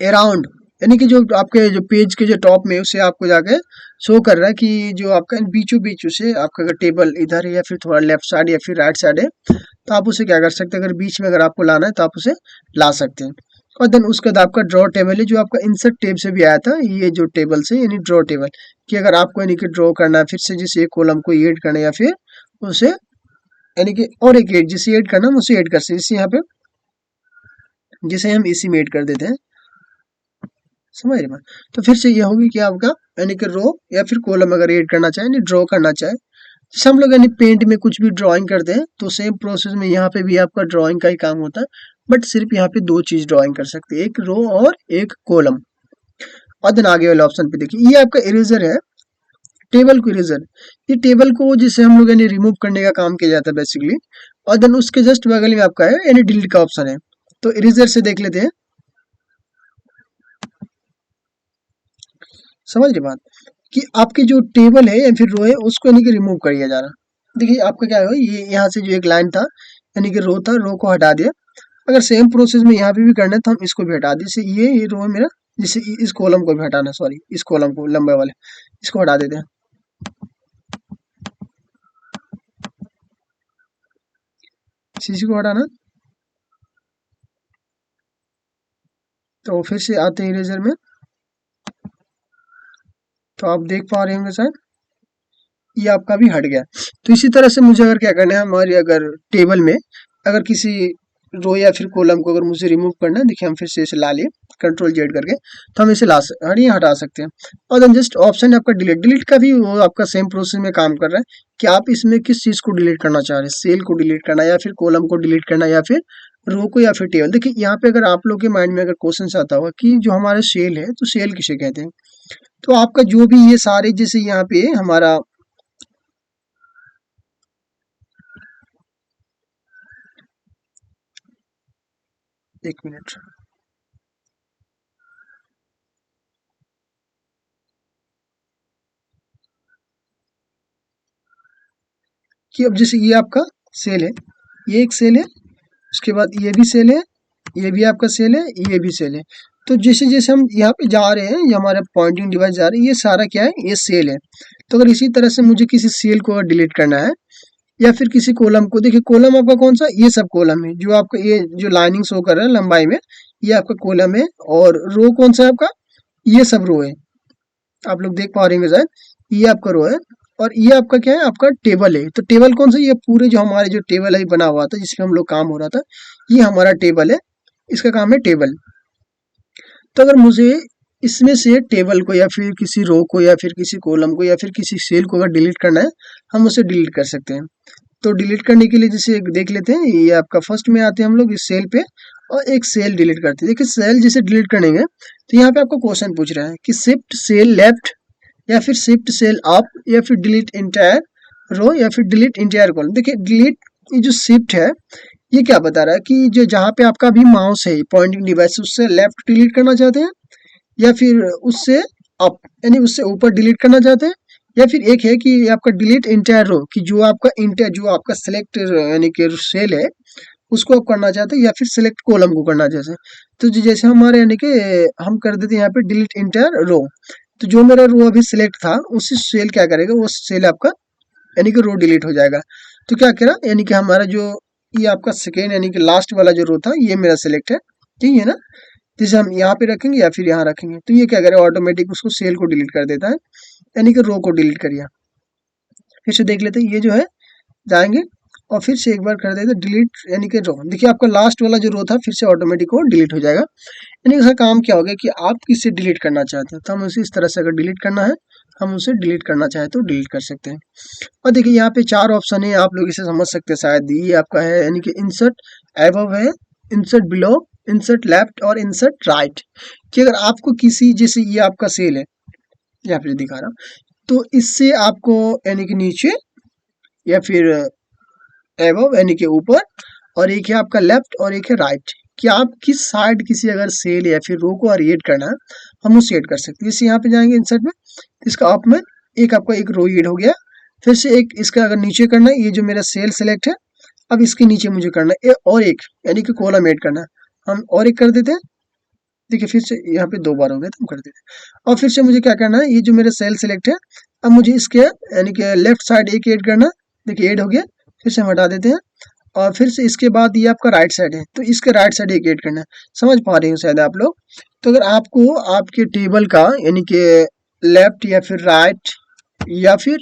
अराउंड यानी कि जो आपके जो पेज के जो टॉप में उसे आपको जाके शो कर रहा है कि जो आपका बीचों बीच उसे आपका अगर टेबल इधर है या फिर थोड़ा लेफ्ट साइड या फिर राइट साइड है, तो आप उसे क्या कर सकते हैं, अगर बीच में अगर आपको लाना है तो आप उसे ला सकते हैं। और देन उसके बाद आपका ड्रॉ टेबल है, जो आपका इंसर्ट टेब से भी आया था, ये जो टेबल से यानी ड्रॉ टेबल, कि अगर आपको यानी कि ड्रॉ करना है फिर से जिसे एक कॉलम को ऐड करना है या फिर उसे यानी कि और एक ऐड जिसे ऐड करना हम उसे ऐड कर सकते हैं, जैसे यहाँ पे जिसे हम इसी में ऐड कर देते हैं। समझ रहे हैं? तो फिर से ये होगी कि आपका यानी कि रो या फिर कॉलम अगर ऐड करना चाहे, यानी ड्रॉ करना चाहे, जैसे हम लोग यानी पेंट में कुछ भी ड्राइंग करते हैं तो सेम प्रोसेस में यहाँ पे भी आपका ड्राइंग का ही काम होता है, बट सिर्फ यहाँ पे दो चीज ड्राइंग कर सकते हैं, एक रो और एक कॉलम। और देन आगे वाले ऑप्शन पे देखिए ये आपका इरेजर है, टेबल को इरेजर, ये टेबल को जिसे हम लोग यानी रिमूव करने का काम किया जाता है बेसिकली। और देन उसके जस्ट बगल में आपका है यानी डिलीट का ऑप्शन है। तो इरेजर से देख लेते हैं, समझ रहे बात, कि आपकी जो टेबल है या फिर रो है उसको यानी कि रिमूव कर दिया जा रहा। देखिए आपका क्या है, ये यहाँ से जो एक लाइन था यानी कि रो था, रो को हटा दिया। अगर सेम प्रोसेस में यहाँ पे भी करना है तो हम इसको भी हटा दें। जैसे ये रो है मेरा, जैसे इस कॉलम को भी हटाना, सॉरी इस कॉलम को लंबे वाले इसको हटा देते हैं। इसी को हटाना, तो फिर से आते हैं इरेजर में, तो आप देख पा रहे होंगे शायद ये आपका भी हट गया। तो इसी तरह से मुझे अगर क्या करना है, हमारी अगर टेबल में अगर किसी रो या फिर कॉलम को अगर मुझे रिमूव करना है, देखिए हम फिर से इसे ला लिए कंट्रोल जेड करके, तो हम इसे हटा सकते हैं। और देन जस्ट ऑप्शन है आपका डिलीट। डिलीट का भी वो आपका सेम प्रोसेस में काम कर रहा है कि आप इसमें किस चीज़ को डिलीट करना चाह रहे हैं, सेल को डिलीट करना या फिर कॉलम को डिलीट करना या फिर रो को या फिर टेबल। देखिए यहाँ पे अगर आप लोग के माइंड में अगर क्वेश्चन आता होगा कि जो हमारा सेल है तो सेल किसे कहते हैं, तो आपका जो भी ये सारे जैसे यहाँ पे हमारा एक मिनट, कि अब जैसे ये आपका सेल है, ये एक सेल है, उसके बाद ये भी सेल है, ये भी आपका सेल है, ये भी सेल है। तो जैसे जैसे हम यहाँ पे जा रहे हैं, ये हमारा पॉइंटिंग डिवाइस जा रही है, ये सारा क्या है, ये सेल है। तो अगर इसी तरह से मुझे किसी सेल को अगर डिलीट करना है या फिर किसी कॉलम को, देखिए कॉलम आपका कौन सा, ये सब कॉलम है, जो आपका ये जो लाइनिंग शो कर रहा है लंबाई में, ये आपका कॉलम है। और रो कौन सा है आपका, ये सब रो है, आप लोग देख पा रहे हैं शायद, ये आपका रो है। और ये आपका क्या है, आपका टेबल है। तो टेबल कौन सा, ये पूरे जो हमारे जो टेबल है बना हुआ था जिसपे हम लोग काम हो रहा था, ये हमारा टेबल है, इसका काम है टेबल। तो अगर मुझे इसमें से टेबल को या फिर किसी रो को या फिर किसी कॉलम को या फिर किसी सेल को अगर डिलीट करना है, हम उसे डिलीट कर सकते हैं। तो डिलीट करने के लिए जैसे एक देख लेते हैं, ये आपका फर्स्ट में आते हैं हम लोग इस सेल पे और एक सेल डिलीट करते हैं। देखिए सेल जैसे डिलीट करेंगे तो यहाँ पे आपको क्वेश्चन पूछ रहा है कि शिफ्ट सेल लेफ्ट या फिर शिफ्ट सेल अप या फिर डिलीट इंटायर रो या फिर डिलीट इंटायर कॉलम। देखिए डिलीट, ये जो शिफ्ट है ये क्या बता रहा है कि जो जहाँ पे आपका अभी माउस है पॉइंटिंग डिवाइस, उससे लेफ्ट डिलीट करना चाहते हैं या फिर उससे अप यानी उससे ऊपर डिलीट करना चाहते हैं, या फिर एक है कि आपका डिलीट इंटायर रो कि जो आपका इंटर जो आपका सेलेक्ट यानी कि सेल है उसको आप करना चाहते हैं या फिर सिलेक्ट कॉलम को करना जैसे। तो जैसे हमारे यानी कि हम कर देते हैं यहाँ पे डिलीट इंटायर रो, तो जो मेरा रो अभी सिलेक्ट था उसी सेल क्या करेगा, वो सेल आपका यानी कि रो डिलीट हो जाएगा। तो क्या करा, यानी कि हमारा जो ये आपका सेकेंड यानी कि लास्ट वाला जो रो था ये मेरा सिलेक्ट है, ठीक है ना। जैसे हम यहाँ पे रखेंगे या फिर यहाँ रखेंगे, तो ये क्या करेगा, ऑटोमेटिक उसको सेल को डिलीट कर देता है, यानी कि रो को डिलीट करिए। फिर से देख लेते हैं, ये जो है जाएंगे और फिर से एक बार कर देते डिलीट यानी कि रो। देखिए आपका लास्ट वाला जो रो था फिर से ऑटोमेटिक वो डिलीट हो जाएगा। यानी इसका काम क्या हो गया कि आप किससे डिलीट करना चाहते हैं, तो हम उसे इस तरह से अगर डिलीट करना है, हम उसे डिलीट करना चाहे तो डिलीट कर सकते हैं। और देखिए यहाँ पे 4 ऑप्शन है, आप लोग इसे समझ सकते हैं शायद। ये आपका है यानी कि इंसर्ट एबव है, इंसर्ट बिलो, इंसर्ट लेफ्ट और इंसर्ट राइट। कि अगर आपको किसी, जैसे ये आपका सेल है यहाँ पे दिखा रहा हूँ, तो इससे आपको यानी कि नीचे या फिर एबव यानी कि ऊपर, और एक है आपका लेफ्ट और एक है राइट, कि आप किस साइड किसी अगर सेल या फिर रो को एड करना है, हम उसे एड कर सकते हैं। जैसे यहाँ पे जाएंगे इंसर्ट में, इसका अप में एक आपका एक रो एड हो गया। फिर से एक इसका अगर नीचे करना है, ये जो मेरा सेल सेलेक्ट है, अब इसके नीचे मुझे करना है और एक यानी कि कॉलम ऐड करना है, हम और एक कर देते हैं। देखिए फिर से यहाँ पे 2 बार हो गया तो हम कर देते हैं। और फिर से मुझे क्या करना है, ये जो मेरा सेल सेलेक्ट है, अब मुझे इसके यानी कि लेफ्ट साइड एक ऐड करना। देखिए ऐड हो गया, फिर से हम हटा देते हैं। और फिर से इसके बाद ये आपका राइट साइड है, तो इसके राइट साइड एक ऐड करना है। समझ पा रहे हो शायद आप लोग। तो अगर आपको आपके टेबल का यानी कि लेफ्ट या फिर राइट या फिर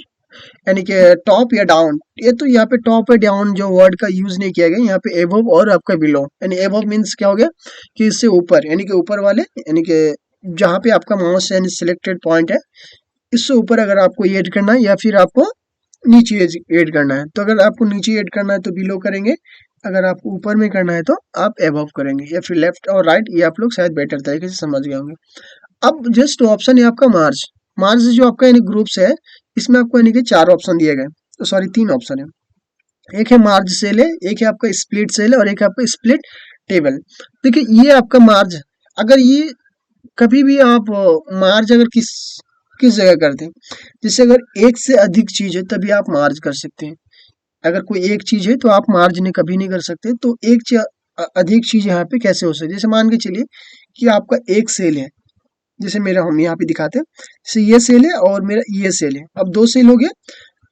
यानी कि टॉप या डाउन, ये तो यहाँ पे टॉप या डाउन जो वर्ड का यूज नहीं किया गया, यहाँ पे एबव और आपका बिलो। यानी एबव मीन्स क्या हो गया कि इससे ऊपर यानी कि ऊपर वाले यानी कि जहाँ पे आपका माउस यानी सिलेक्टेड पॉइंट है, इससे ऊपर अगर आपको ये ऐड करना है या फिर आपको नीचे ऐड करना है। तो अगर आपको नीचे ऐड करना है तो बिलो करेंगे, अगर आपको ऊपर में करना है तो आप एबव करेंगे, या फिर लेफ्ट और राइट, ये आप लोग शायद बेटर तरीके से समझ गए होंगे। अब जस्ट ऑप्शन है आपका मार्ज। मार्ज जो आपका यानी ग्रुप्स है, इसमें आपको यानी कि 4 ऑप्शन दिए गए, तो सॉरी 3 ऑप्शन है। एक है मार्ज सेल है, एक है आपका स्प्लिट सेल है और एक है आपका स्प्लिट टेबल। देखिए ये आपका मार्ज, अगर ये कभी भी आप मार्ज अगर किस किस जगह करते हैं? जैसे अगर एक से अधिक चीज़ है तभी आप मार्ज कर सकते हैं। अगर कोई एक चीज़ है तो आप मार्ज नहीं कभी नहीं कर सकते। तो एक अधिक चीज़ यहाँ पे कैसे हो सकती है? जैसे मान के चलिए कि आपका एक सेल है, जैसे मेरा हम यहाँ पे दिखाते हैं, जैसे ये सेल है और मेरा ये सेल है। अब 2 सेल हो गया।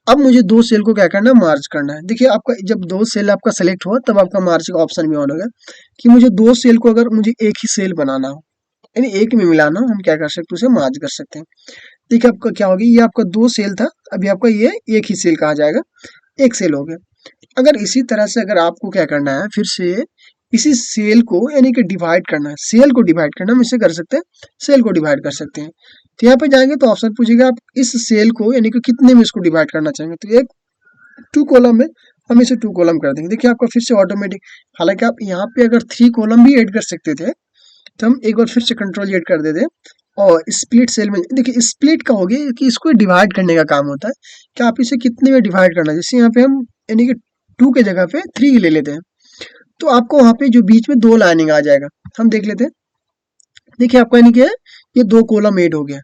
अब मुझे 2 सेल को क्या करना है? मार्ज करना है। देखिए आपका जब 2 सेल आपका सेलेक्ट हुआ तब आपका मार्ज का ऑप्शन भी ऑन होगा कि मुझे 2 सेल को अगर मुझे एक ही सेल बनाना हो, यानी एक में मिलाना हो, हम क्या कर सकते हैं? उसे मार्ज कर सकते हैं। देखिए आपका क्या होगा, ये आपका 2 सेल था, अभी आपका ये एक ही सेल कहा जाएगा, एक सेल हो गया। अगर इसी तरह से अगर आपको क्या करना है, फिर से इसी सेल को यानी कि डिवाइड करना है, सेल को डिवाइड करना हम इसे कर सकते हैं, सेल को डिवाइड कर सकते हैं। तो यहाँ पे जाएंगे तो ऑप्शन पूछेगा आप इस सेल को यानी कि कितने में इसको डिवाइड करना चाहेंगे। तो एक 2 कॉलम में हम इसे 2 कॉलम कर देंगे। देखिए आपका फिर से ऑटोमेटिक, हालांकि आप यहाँ पे अगर 3 कॉलम भी ऐड कर सकते थे, तो हम एक बार फिर से कंट्रोल Z कर देते और स्प्लिट सेल में देखिए स्प्लिट का हो गया कि इसको डिवाइड करने का काम होता है कि आप इसे कितने में डिवाइड करना है। जैसे यहाँ पे हम यानी कि 2 के जगह पे 3 ले लेते हैं, तो आपको वहाँ पे जो बीच में 2 लाइनिंग आ जाएगा। हम देख लेते हैं। देखिए आपका यानी कि ये 2 कॉलम ऐड हो गया।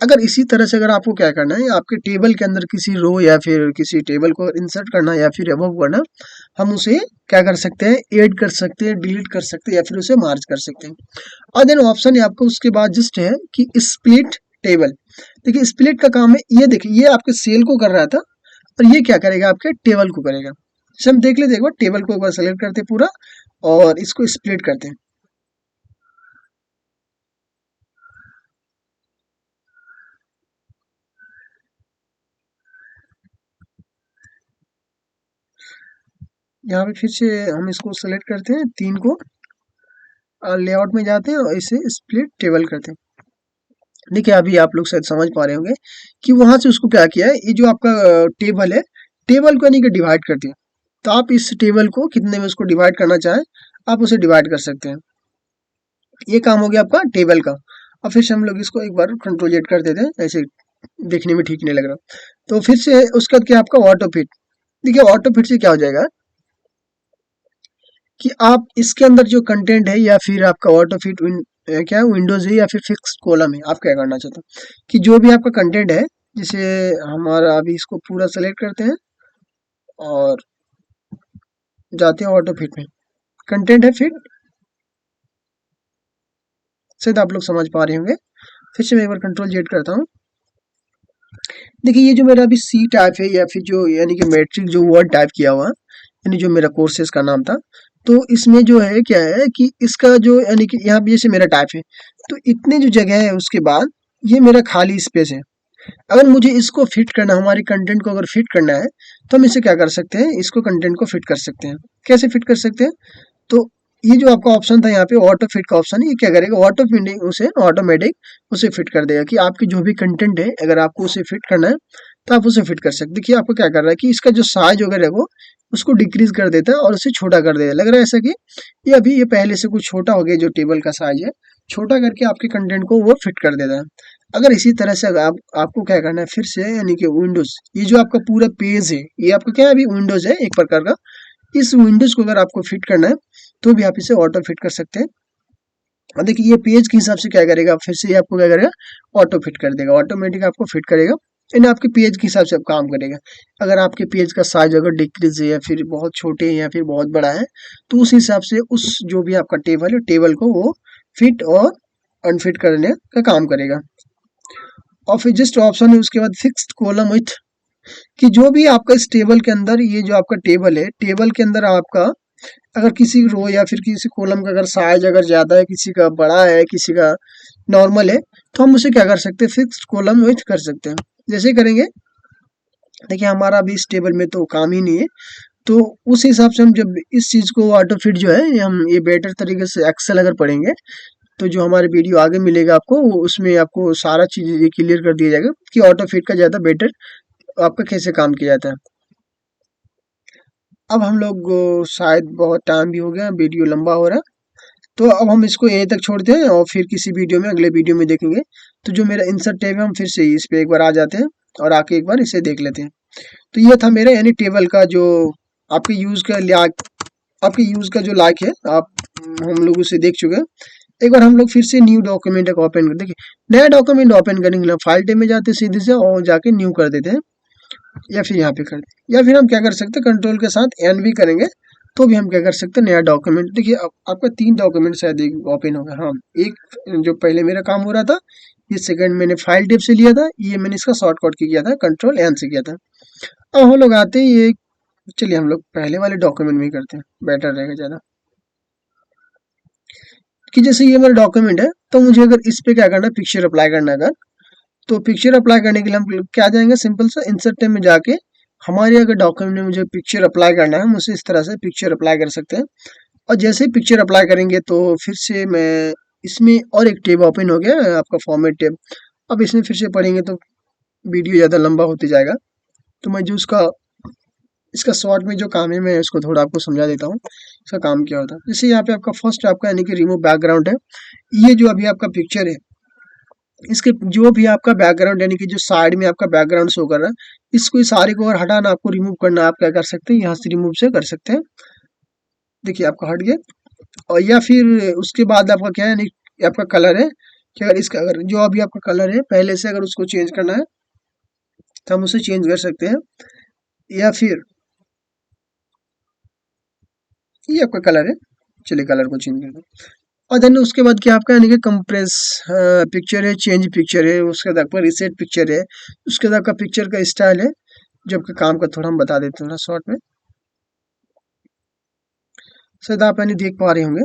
अगर इसी तरह से अगर आपको क्या करना है, आपके टेबल के अंदर किसी रो या फिर किसी टेबल को इंसर्ट करना या फिर रिमूव करना, हम उसे क्या कर सकते हैं? ऐड कर सकते हैं, डिलीट कर सकते हैं या फिर उसे मार्ज कर सकते हैं। और देन ऑप्शन है आपको उसके बाद जस्ट है कि स्प्लिट टेबल। देखिए स्प्लिट का काम है, ये देखिए ये आपके सेल को कर रहा था और ये क्या करेगा? आपके टेबल को करेगा। जैसे हम देख लेते हैं, एक बार टेबल को एक बार सेलेक्ट करते हैं पूरा और इसको स्प्लिट करते हैं। यहाँ पे फिर से हम इसको सेलेक्ट करते हैं 3 को और लेआउट में जाते हैं और इसे स्प्लिट टेबल करते हैं। देखिए अभी आप लोग शायद समझ पा रहे होंगे कि वहां से उसको क्या किया है, ये जो आपका टेबल है, टेबल को यानी कि डिवाइड कर दिया। तो आप इस टेबल को कितने में उसको डिवाइड करना चाहें, आप उसे डिवाइड कर सकते हैं। ये काम हो गया आपका टेबल का। अब फिर से हम लोग इसको एक बार कंट्रोल Z कर देते हैं, ऐसे देखने में ठीक नहीं लग रहा। तो फिर से उसका क्या आपका ऑटो फिट। देखिए ऑटो फिट से क्या हो जाएगा कि आप इसके अंदर जो कंटेंट है या फिर आपका ऑटो फिट क्या विंडोज है या फिर फिक्स कॉलम है, आप क्या करना चाहते हो कि जो भी आपका कंटेंट है, जैसे हमारा अभी इसको पूरा सेलेक्ट करते हैं और जाते हैं ऑटो फिट में। कंटेंट है फिट, शायद आप लोग समझ पा रहे होंगे। फिर से मैं एक बार कंट्रोल Z करता हूँ। देखिए ये जो मेरा अभी सी टाइप है या फिर जो यानी कि मैट्रिक जो वर्ड टाइप किया हुआ, यानी जो मेरा कोर्सेज का नाम था, तो इसमें जो है क्या है कि इसका जो यानी कि यहाँ पे जैसे मेरा टाइप है, तो इतने जो जगह है उसके बाद ये मेरा खाली स्पेस है। अगर मुझे इसको फिट करना, हमारे कंटेंट को अगर फिट करना है, तो हम इसे क्या कर सकते हैं? इसको कंटेंट को फिट कर सकते हैं। कैसे फिट कर सकते हैं? तो ये जो आपका ऑप्शन था यहाँ पे ऑटो फिट का ऑप्शन है, ये क्या करेगा? ऑटो फिटिंग उसे ऑटोमेटिक उसे फिट कर देगा कि आपकी जो भी कंटेंट है अगर आपको उसे फिट करना है तो आप उसे फिट कर सकते। देखिए आपको क्या कर रहा है कि इसका जो साइज वगैरह है वो उसको डिक्रीज कर देता है और उसे छोटा कर देगा। लग रहा है ऐसा कि ये अभी ये पहले से कुछ छोटा हो गया, जो टेबल का साइज है छोटा करके आपके कंटेंट को वो फिट कर देता है। अगर इसी तरह से अगर आपको क्या करना है फिर से, यानी कि विंडोज, ये जो आपका पूरा पेज है ये आपका क्या है? अभी विंडोज है एक प्रकार का। इस विंडोज को अगर आपको फिट करना है तो भी आप इसे ऑटो फिट कर सकते हैं। और देखिए ये पेज के हिसाब से क्या करेगा, फिर से ये आपको क्या करेगा? ऑटो फिट कर देगा, ऑटोमेटिक आपको फिट करेगा। यानी आपके पेज के हिसाब से अब काम करेगा। अगर आपके पेज का साइज अगर डिक्रीज है या फिर बहुत छोटे है या फिर बहुत बड़ा है, तो उस हिसाब से उस जो भी आपका टेबल है टेबल को वो फिट और अनफिट करने का काम करेगा। और फिर जस्ट ऑप्शन है उसके बाद फिक्स्ड कॉलम विथ, कि जो भी आपका इस टेबल के अंदर, ये जो आपका टेबल है टेबल के अंदर आपका अगर किसी रो या फिर किसी कॉलम का अगर साइज अगर ज़्यादा है, किसी का बड़ा है, किसी का नॉर्मल है, तो हम उसे क्या कर सकते हैं? फिक्स्ड कॉलम विथ कर सकते हैं। जैसे करेंगे, देखिए हमारा अभी इस टेबल में तो काम ही नहीं है, तो उस हिसाब से हम जब इस चीज़ को ऑटो फिट जो है हम ये बेटर तरीके से एक्सेल अगर पढ़ेंगे, तो जो हमारे वीडियो आगे मिलेगा आपको उसमें आपको सारा चीज़ ये क्लियर कर दिया जाएगा कि ऑटो फिट का ज़्यादा बेटर आपका कैसे काम किया जाता है। अब हम लोग शायद बहुत टाइम भी हो गया, वीडियो लंबा हो रहा है, तो अब हम इसको यहीं तक छोड़ते हैं और फिर किसी वीडियो में, अगले वीडियो में देखेंगे। तो जो मेरा इंसर्ट टैब है हम फिर से इस पे एक बार आ जाते हैं और आके एक बार इसे देख लेते हैं। तो ये था मेरा यानी टेबल का जो आपके यूज़ का लायक, आपके यूज़ का जो लायक है, आप हम लोग उसे देख चुके हैं एक बार हम लोग फिर से न्यू डॉक्यूमेंट एक ओपन कर, देखिए नया डॉक्यूमेंट ओपन करने के लिए फाइल टेब में जाते सीधे से और जाके न्यू कर देते हैं, या फिर यहाँ पे कर दें, या फिर हम क्या कर सकते हैं कंट्रोल के साथ एन भी करेंगे तो भी हम क्या कर सकते हैं नया डॉक्यूमेंट। देखिए अब आपका 3 डॉक्यूमेंट शायद ओपन होगा। हाँ, एक जो पहले मेरा काम हो रहा था, ये सेकंड मैंने फाइल टेब से लिया था, ये मैंने इसका शॉर्टकट की किया था, कंट्रोल एन से किया था। अब हम लोग आते हैं ये, चलिए हम लोग पहले वाले डॉक्यूमेंट में ही करते हैं, बेटर रहेगा ज़्यादा। कि जैसे ये मेरा डॉक्यूमेंट है, तो मुझे अगर इस पे क्या करना है, पिक्चर अप्लाई करना है अगर, तो पिक्चर अप्लाई करने के लिए हम क्या जाएंगे, सिंपल सा इंसर्ट टेब में जाके हमारे अगर डॉक्यूमेंट में मुझे पिक्चर अप्लाई करना है, हम उसे इस तरह से पिक्चर अप्लाई कर सकते हैं। और जैसे ही पिक्चर अप्लाई करेंगे तो फिर से मैं इसमें और एक टेब ओपन हो गया है, आपका फॉर्मेट टेब। अब इसमें फिर से पढ़ेंगे तो वीडियो ज़्यादा लंबा होते जाएगा, तो मैं जो उसका इसका शॉर्ट में जो काम है मैं उसको थोड़ा आपको समझा देता हूँ, इसका काम क्या होता है। जैसे यहाँ पे आपका फर्स्ट आपका यानी कि रिमूव बैकग्राउंड है, ये जो अभी आपका पिक्चर है, इसके जो भी आपका बैकग्राउंड यानी कि जो साइड में आपका बैकग्राउंड शो कर रहा है, इसको इस सारे को और हटाना, आपको रिमूव करना, आप क्या कर सकते हैं, यहाँ से रिमूव से कर सकते हैं। देखिए आपका हट गया। और या फिर उसके बाद आपका क्या है, यानी आपका कलर है कि अगर इसका अगर जो अभी आपका कलर है पहले से अगर उसको चेंज करना है तो हम उसे चेंज कर सकते हैं। या फिर ये आपका कलर है, चलिए कलर को चेंज कर दो। और देन उसके बाद क्या आपका यानी कि कंप्रेस पिक्चर है, चेंज पिक्चर है, उसके बाद आपका रिसेट पिक्चर है, उसके बाद आपका पिक्चर का स्टाइल है। जब का काम का थोड़ा हम बता देते हैं थोड़ा शॉर्ट में, शायद आप यानी देख पा रहे होंगे।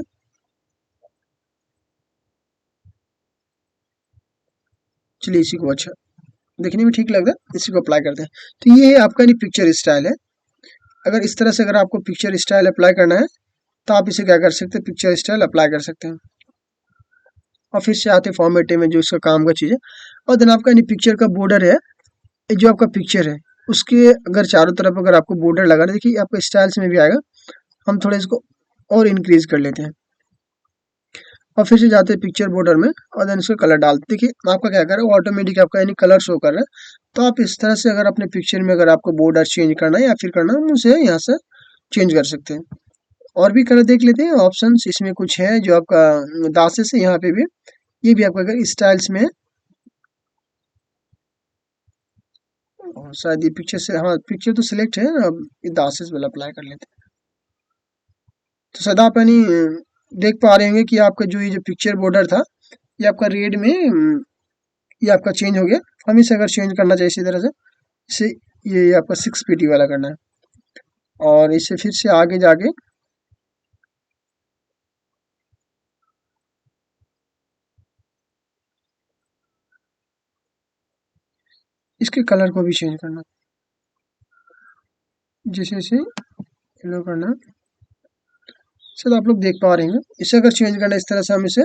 चलिए इसी को अच्छा देखने में ठीक लग रहा है, इसी को अप्लाई करते हैं। तो ये आपका यानी पिक्चर स्टाइल है। अगर इस तरह से अगर आपको पिक्चर स्टाइल अप्लाई करना है तो आप इसे क्या कर सकते हैं, पिक्चर स्टाइल अप्लाई कर सकते हैं। और फिर से आते हैं फॉर्मेट में जो इसका काम का चीज़ है। और देन आपका यानी पिक्चर का बॉर्डर है, ये जो आपका पिक्चर है उसके अगर चारों तरफ अगर आपको बॉर्डर लगा, देखिए आपका स्टाइल्स में भी आएगा। हम थोड़ा इसको और इंक्रीज कर लेते हैं और फिर से जाते हैं पिक्चर बॉर्डर में और देन इसका कलर डालते, देखिए आपका क्या कर रहा है, ऑटोमेटिक आपका यानी कलर शो कर रहा है। तो आप इस तरह से अगर अपने पिक्चर में अगर आपको बॉर्डर चेंज करना है या फिर करना है, उसे यहाँ से चेंज कर सकते हैं। और भी कलर देख लेते हैं ऑप्शंस, इसमें कुछ है जो आपका दासेस है यहाँ पे भी, ये भी आपका अगर स्टाइल्स में है। और शायद ये पिक्चर से, हाँ पिक्चर तो सिलेक्ट है, अब ये दासेस वाला अप्लाई कर लेते हैं। तो सदा आप यानी देख पा रहे होंगे कि आपका जो ये जो पिक्चर बॉर्डर था, ये आपका रेड में ये आपका चेंज हो गया। हम इसे अगर चेंज करना चाहिए इसी तरह से, इसे ये आपका 6 pt वाला करना है और इसे फिर से आगे जाके इसके कलर को भी चेंज करना, जैसे इसे येलो करना। सर आप लोग देख पा रहे हैं, इसे अगर चेंज करना है, इस तरह से हम इसे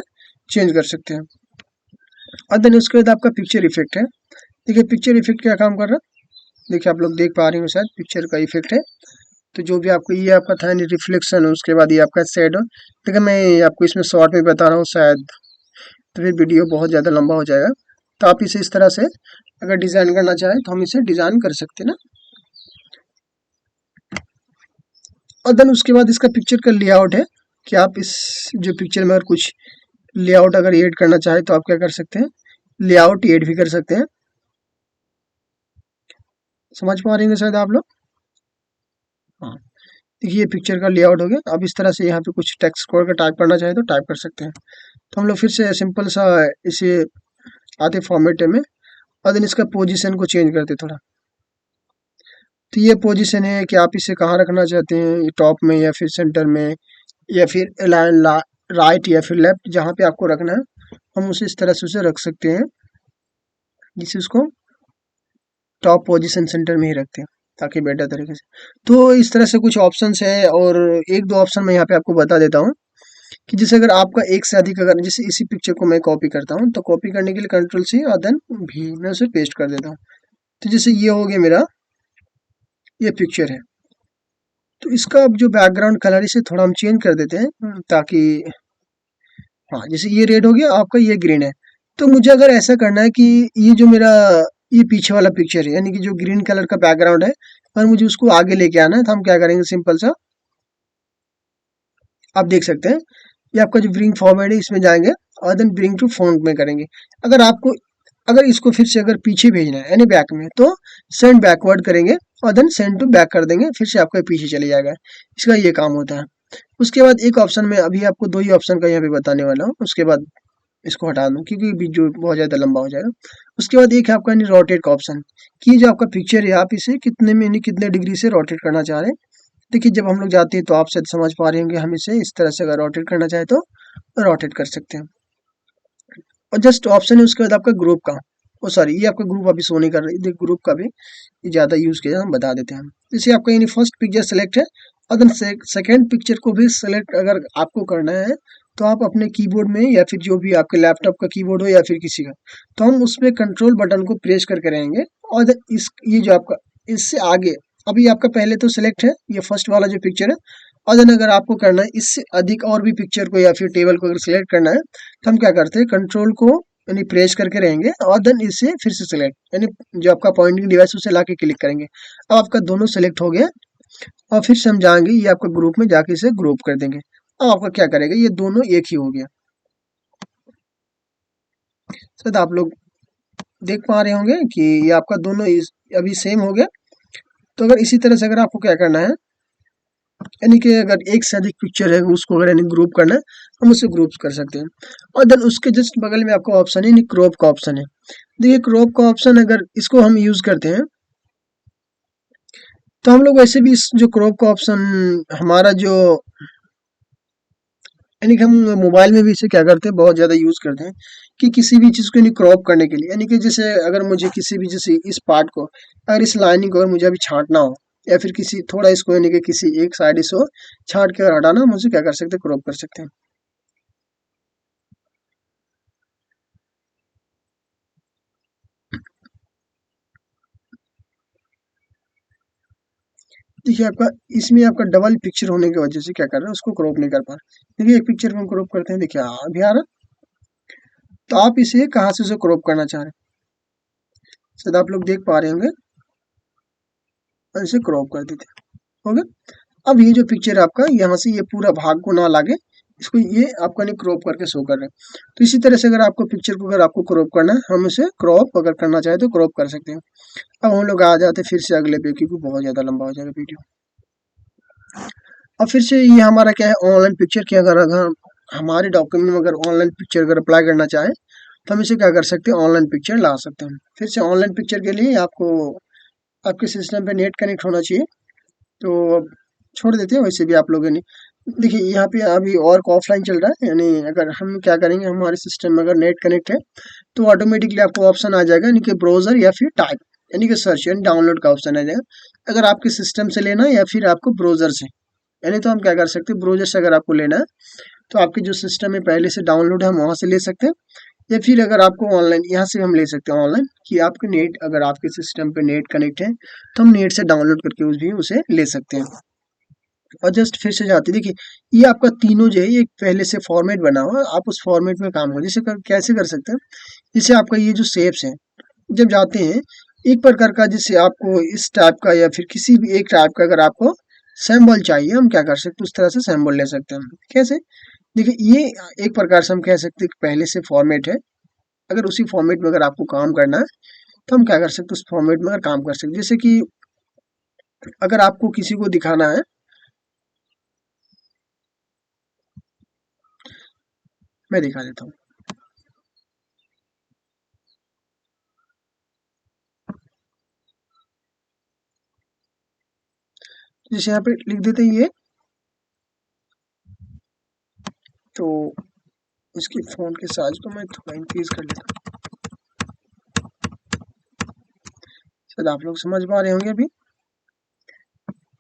चेंज कर सकते हैं। और देन उसके बाद आपका पिक्चर इफेक्ट है। देखिए पिक्चर इफेक्ट क्या काम कर रहा है, देखिए आप लोग देख पा रहे हो शायद पिक्चर का इफेक्ट है। तो जो भी आपको ये आपका था रिफ्लेक्शन है, उसके बाद ये आपका शेडो। देखिए मैं आपको इसमें शॉर्ट में बता रहा हूँ शायद, तो फिर वीडियो बहुत ज़्यादा लंबा हो जाएगा। तो आप इसे इस तरह से अगर डिज़ाइन करना चाहें तो हम इसे डिज़ाइन कर सकते हैं ना। और देन उसके बाद इसका पिक्चर का लेआउट है कि आप इस जो पिक्चर में अगर कुछ लेआउट अगर ऐड करना चाहे तो आप क्या कर सकते हैं, लेआउट ऐड भी कर सकते हैं। समझ पा रहे हैं शायद आप लोग। हाँ, देखिए ये पिक्चर का लेआउट हो गया। अब इस तरह से यहाँ पे कुछ टेक्स्ट कोड का टाइप करना चाहे तो टाइप कर सकते हैं। तो हम लोग फिर से सिंपल सा इसे आते फॉर्मेट में और देन इसका पोजीशन को चेंज करते थोड़ा। तो ये पोजीशन है कि आप इसे कहाँ रखना चाहते हैं, टॉप में या फिर सेंटर में या फिर लाइन राइट या फिर लेफ्ट, जहाँ पे आपको रखना है हम उसे इस तरह से उसे रख सकते हैं, जिसे उसको टॉप पोजीशन सेंटर में ही रखते हैं ताकि बेटर तरीके से। तो इस तरह से कुछ ऑप्शंस है और एक दो ऑप्शन मैं यहाँ पे आपको बता देता हूँ कि जैसे अगर आपका एक से अधिक, अगर जैसे इसी पिक्चर को मैं कॉपी करता हूँ तो कॉपी करने के लिए कंट्रोल C और देन V, मैं उसे पेस्ट कर देता हूँ। तो जैसे ये हो गया मेरा, ये पिक्चर है। तो इसका अब जो बैकग्राउंड कलर इसे थोड़ा हम चेंज कर देते हैं ताकि, हाँ जैसे ये रेड हो गया आपका, ये ग्रीन है। तो मुझे अगर ऐसा करना है कि ये जो मेरा ये पीछे वाला पिक्चर है यानी कि जो ग्रीन कलर का बैकग्राउंड है, और मुझे उसको आगे लेके आना है, तो हम क्या करेंगे, सिंपल सा आप देख सकते हैं ये आपका जो ब्रिंग फॉरवर्ड है इसमें जाएंगे और देन ब्रिंग टू फ्रंट में करेंगे। अगर इसको फिर से अगर पीछे भेजना है यानी बैक में, तो सेंड बैकवर्ड करेंगे और देन सेंड टू बैक कर देंगे, फिर से आपका पीछे चले जाएगा। इसका ये काम होता है। उसके बाद एक ऑप्शन में अभी आपको 2 ही ऑप्शन का यहाँ पे बताने वाला हूँ, उसके बाद इसको हटा दूँ क्योंकि वीडियो बहुत ज़्यादा लंबा हो जाएगा। उसके बाद एक है आपका यानी रोटेट का ऑप्शन, कि जो आपका पिक्चर है आप इसे कितने में यानी कितने डिग्री से रोटेट करना चाह रहे हैं। देखिए जब हम लोग जाते हैं तो आप शायद समझ पा रहे होंगे, हम इसे इस तरह से अगर रोटेट करना चाहे तो रोटेट कर सकते हैं। और जस्ट ऑप्शन है उसके बाद आपका ग्रुप का, ओ सॉरी ये आपका ग्रुप अभी शो नहीं कर रही, ग्रुप का भी ये ज़्यादा यूज़ किया हम बता देते हैं। जैसे आपका यानी फर्स्ट पिक्चर सेलेक्ट है और देन सेकेंड पिक्चर को भी सेलेक्ट अगर आपको करना है तो आप अपने कीबोर्ड में या फिर जो भी आपके लैपटॉप का कीबोर्ड हो या फिर किसी का, तो हम उसमें कंट्रोल बटन को प्रेस करके रहेंगे और इस ये जो आपका इससे आगे अभी आपका पहले तो सिलेक्ट है ये फर्स्ट वाला जो पिक्चर है, और देन अगर आपको करना है इससे अधिक और भी पिक्चर को या फिर टेबल को अगर सिलेक्ट करना है तो हम क्या करते हैं कंट्रोल को यानी प्रेस करके रहेंगे और देन इसे फिर से सिलेक्ट यानी जो आपका पॉइंटिंग डिवाइस उसे लाके क्लिक करेंगे। अब आपका दोनों सेलेक्ट हो गया और फिर से हम जाएंगे ये आपका ग्रुप में जाके इसे ग्रुप कर देंगे। अब आपका क्या करेगा ये दोनों एक ही हो गया। शायद आप लोग देख पा रहे होंगे कि ये आपका दोनों अभी सेम हो गया। तो अगर इसी तरह से अगर आपको क्या करना है यानी कि अगर एक से अधिक पिक्चर है उसको अगर यानी ग्रुप करना है हम उसे ग्रुप कर सकते हैं। और देन उसके जस्ट बगल में आपका ऑप्शन है यानी क्रॉप का ऑप्शन है। देखिए क्रॉप का ऑप्शन अगर इसको हम यूज करते हैं तो हम लोग वैसे भी इस जो क्रॉप का ऑप्शन हमारा जो यानी कि हम मोबाइल में भी इसे क्या करते हैं बहुत ज़्यादा यूज़ करते हैं कि किसी भी चीज़ को यानी क्रॉप करने के लिए, यानी कि जैसे अगर मुझे किसी भी जैसे इस पार्ट को अगर इस लाइनिंग को अगर मुझे अभी छांटना हो या फिर किसी थोड़ा इसको यानी कि किसी एक साइड इसको छांट के अगर हटाना हम उसे क्या कर सकते हैं क्रॉप कर सकते हैं। देखिए आपका इसमें आपका डबल पिक्चर होने की वजह से क्या कर रहा है उसको क्रॉप नहीं कर पा रहा। देखिए एक पिक्चर को हम क्रॉप करते हैं, देखिए अभी आ रहा। तो आप इसे कहाँ से उसे क्रॉप करना चाह रहे हैं शायद आप लोग देख पा रहे होंगे, और इसे क्रॉप कर देते हैं। हो गया। अब ये जो पिक्चर है आपका यहाँ से ये पूरा भाग को ना लागे इसको ये आपका नहीं क्रॉप करके शो कर रहे हैं। तो इसी तरह से अगर आपको पिक्चर को अगर आपको क्रॉप करना है हम इसे क्रॉप अगर करना चाहे तो क्रॉप कर सकते हैं। अब हम लोग आ जाते हैं फिर से अगले पे क्योंकि बहुत ज़्यादा लंबा हो जाएगा वीडियो। अब फिर से ये हमारा क्या है ऑनलाइन पिक्चर की अगर हमारे डॉक्यूमेंट में अगर ऑनलाइन पिक्चर अगर अप्लाई करना चाहे तो हम इसे क्या कर सकते हैं ऑनलाइन पिक्चर ला सकते हैं। फिर से ऑनलाइन पिक्चर के लिए आपको आपके सिस्टम पे नेट कनेक्ट होना चाहिए। तो अब छोड़ देते हैं वैसे भी आप लोगों ने देखिए यहाँ पे अभी और ऑफलाइन चल रहा है, यानी अगर हम क्या करेंगे हमारे सिस्टम में अगर नेट कनेक्ट है तो ऑटोमेटिकली आपको ऑप्शन आ जाएगा यानी कि ब्राउजर या फिर टाइप यानी कि सर्च यानी डाउनलोड का ऑप्शन आ जाएगा। अगर आपके सिस्टम से लेना है या फिर आपको ब्राउजर से, यानी तो हम क्या कर सकते हैं ब्राउजर से अगर आपको लेना है तो आपके जो सिस्टम में पहले से डाउनलोड है हम वहाँ से ले सकते हैं, या फिर अगर आपको ऑनलाइन यहाँ से हम ले सकते हैं ऑनलाइन कि आपके नेट अगर आपके सिस्टम पे नेट कनेक्ट है तो हम नेट से डाउनलोड करके उस भी उसे ले सकते हैं। और जस्ट फिर से जाते देखिए ये आपका तीनों जो है ये पहले से फॉर्मेट बना हुआ है, आप उस फॉर्मेट में काम हो जैसे कैसे कर सकते हैं। जैसे आपका ये जो शेप्स हैं जब जाते हैं एक प्रकार का जैसे आपको इस टाइप का या फिर किसी भी एक टाइप का अगर आपको सैम्बल चाहिए हम क्या कर सकते हैं उस तरह से सैम्बल ले सकते हैं। कैसे देखिए ये एक प्रकार से हम कह सकते हैं कि पहले से फॉर्मेट है, अगर उसी फॉर्मेट में अगर आपको काम करना है तो हम क्या कर सकते हैं उस फॉर्मेट में अगर काम कर सकते हैं। जैसे कि अगर आपको किसी को दिखाना है, मैं दिखा देता हूँ। जैसे यहाँ पे लिख देते हैं ये, तो इसकी फ़ॉन्ट के साइज को मैं थोड़ा इंक्रीज कर लेता हूँ, शायद आप लोग समझ पा रहे होंगे अभी।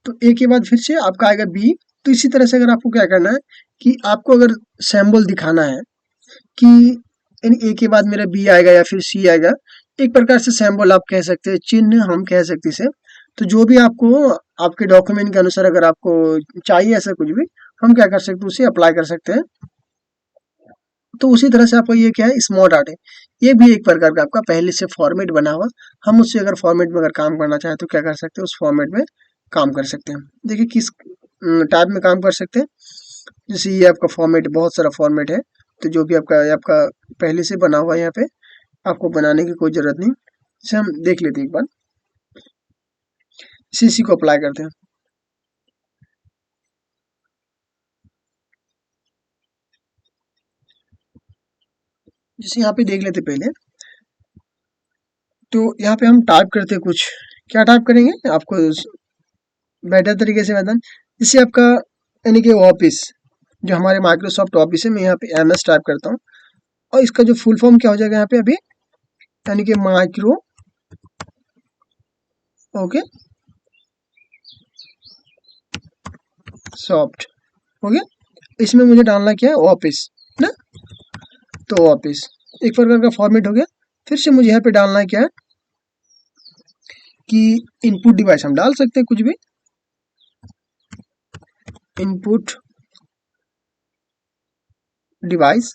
तो ए के बाद फिर से आपका आएगा बी। तो इसी तरह से अगर आपको क्या करना है कि आपको अगर सैम्बल दिखाना है कि यानी ए के बाद मेरा बी आएगा या फिर सी आएगा, एक प्रकार से सैम्बल आप कह सकते हैं, चिन्ह हम कह सकते हैं इसे। तो जो भी आपको आपके डॉक्यूमेंट के अनुसार अगर आपको चाहिए ऐसा कुछ भी हम क्या कर सकते हैं उसे अप्लाई कर सकते हैं। तो उसी तरह से आपका ये क्या है स्मार्ट आर्ट है, ये भी एक प्रकार का आपका पहले से फॉर्मेट बना हुआ, हम उससे अगर फॉर्मेट में अगर काम करना चाहें तो क्या कर सकते हैं उस फॉर्मेट में काम कर सकते हैं। देखिए किस टाइप में काम कर सकते हैं। जैसे ये आपका फॉर्मेट, बहुत सारा फॉर्मेट है, तो जो भी आपका पहले से बना हुआ है, यहाँ पे आपको बनाने की कोई ज़रूरत नहीं। इसे हम देख लेते हैं एक बार, इसी को अप्लाई करते हैं। जैसे यहाँ पे देख लेते पहले, तो यहाँ पे हम टाइप करते हैं कुछ, क्या टाइप करेंगे आपको बेटर तरीके से बता। जैसे आपका यानी कि ऑफिस, जो हमारे माइक्रोसॉफ्ट ऑफिस है, मैं यहाँ पे MS टाइप करता हूँ, और इसका जो फुल फॉर्म क्या हो जाएगा यहाँ पे अभी, यानी कि माइक्रो ओके सॉफ्ट हो गया। इसमें मुझे डालना क्या है, ऑफिस ना, तो ऑफिस एक प्रकार का फॉर्मेट हो गया। फिर से मुझे यहाँ पे डालना क्या है कि इनपुट डिवाइस हम डाल सकते हैं कुछ भी, इनपुट डिवाइस,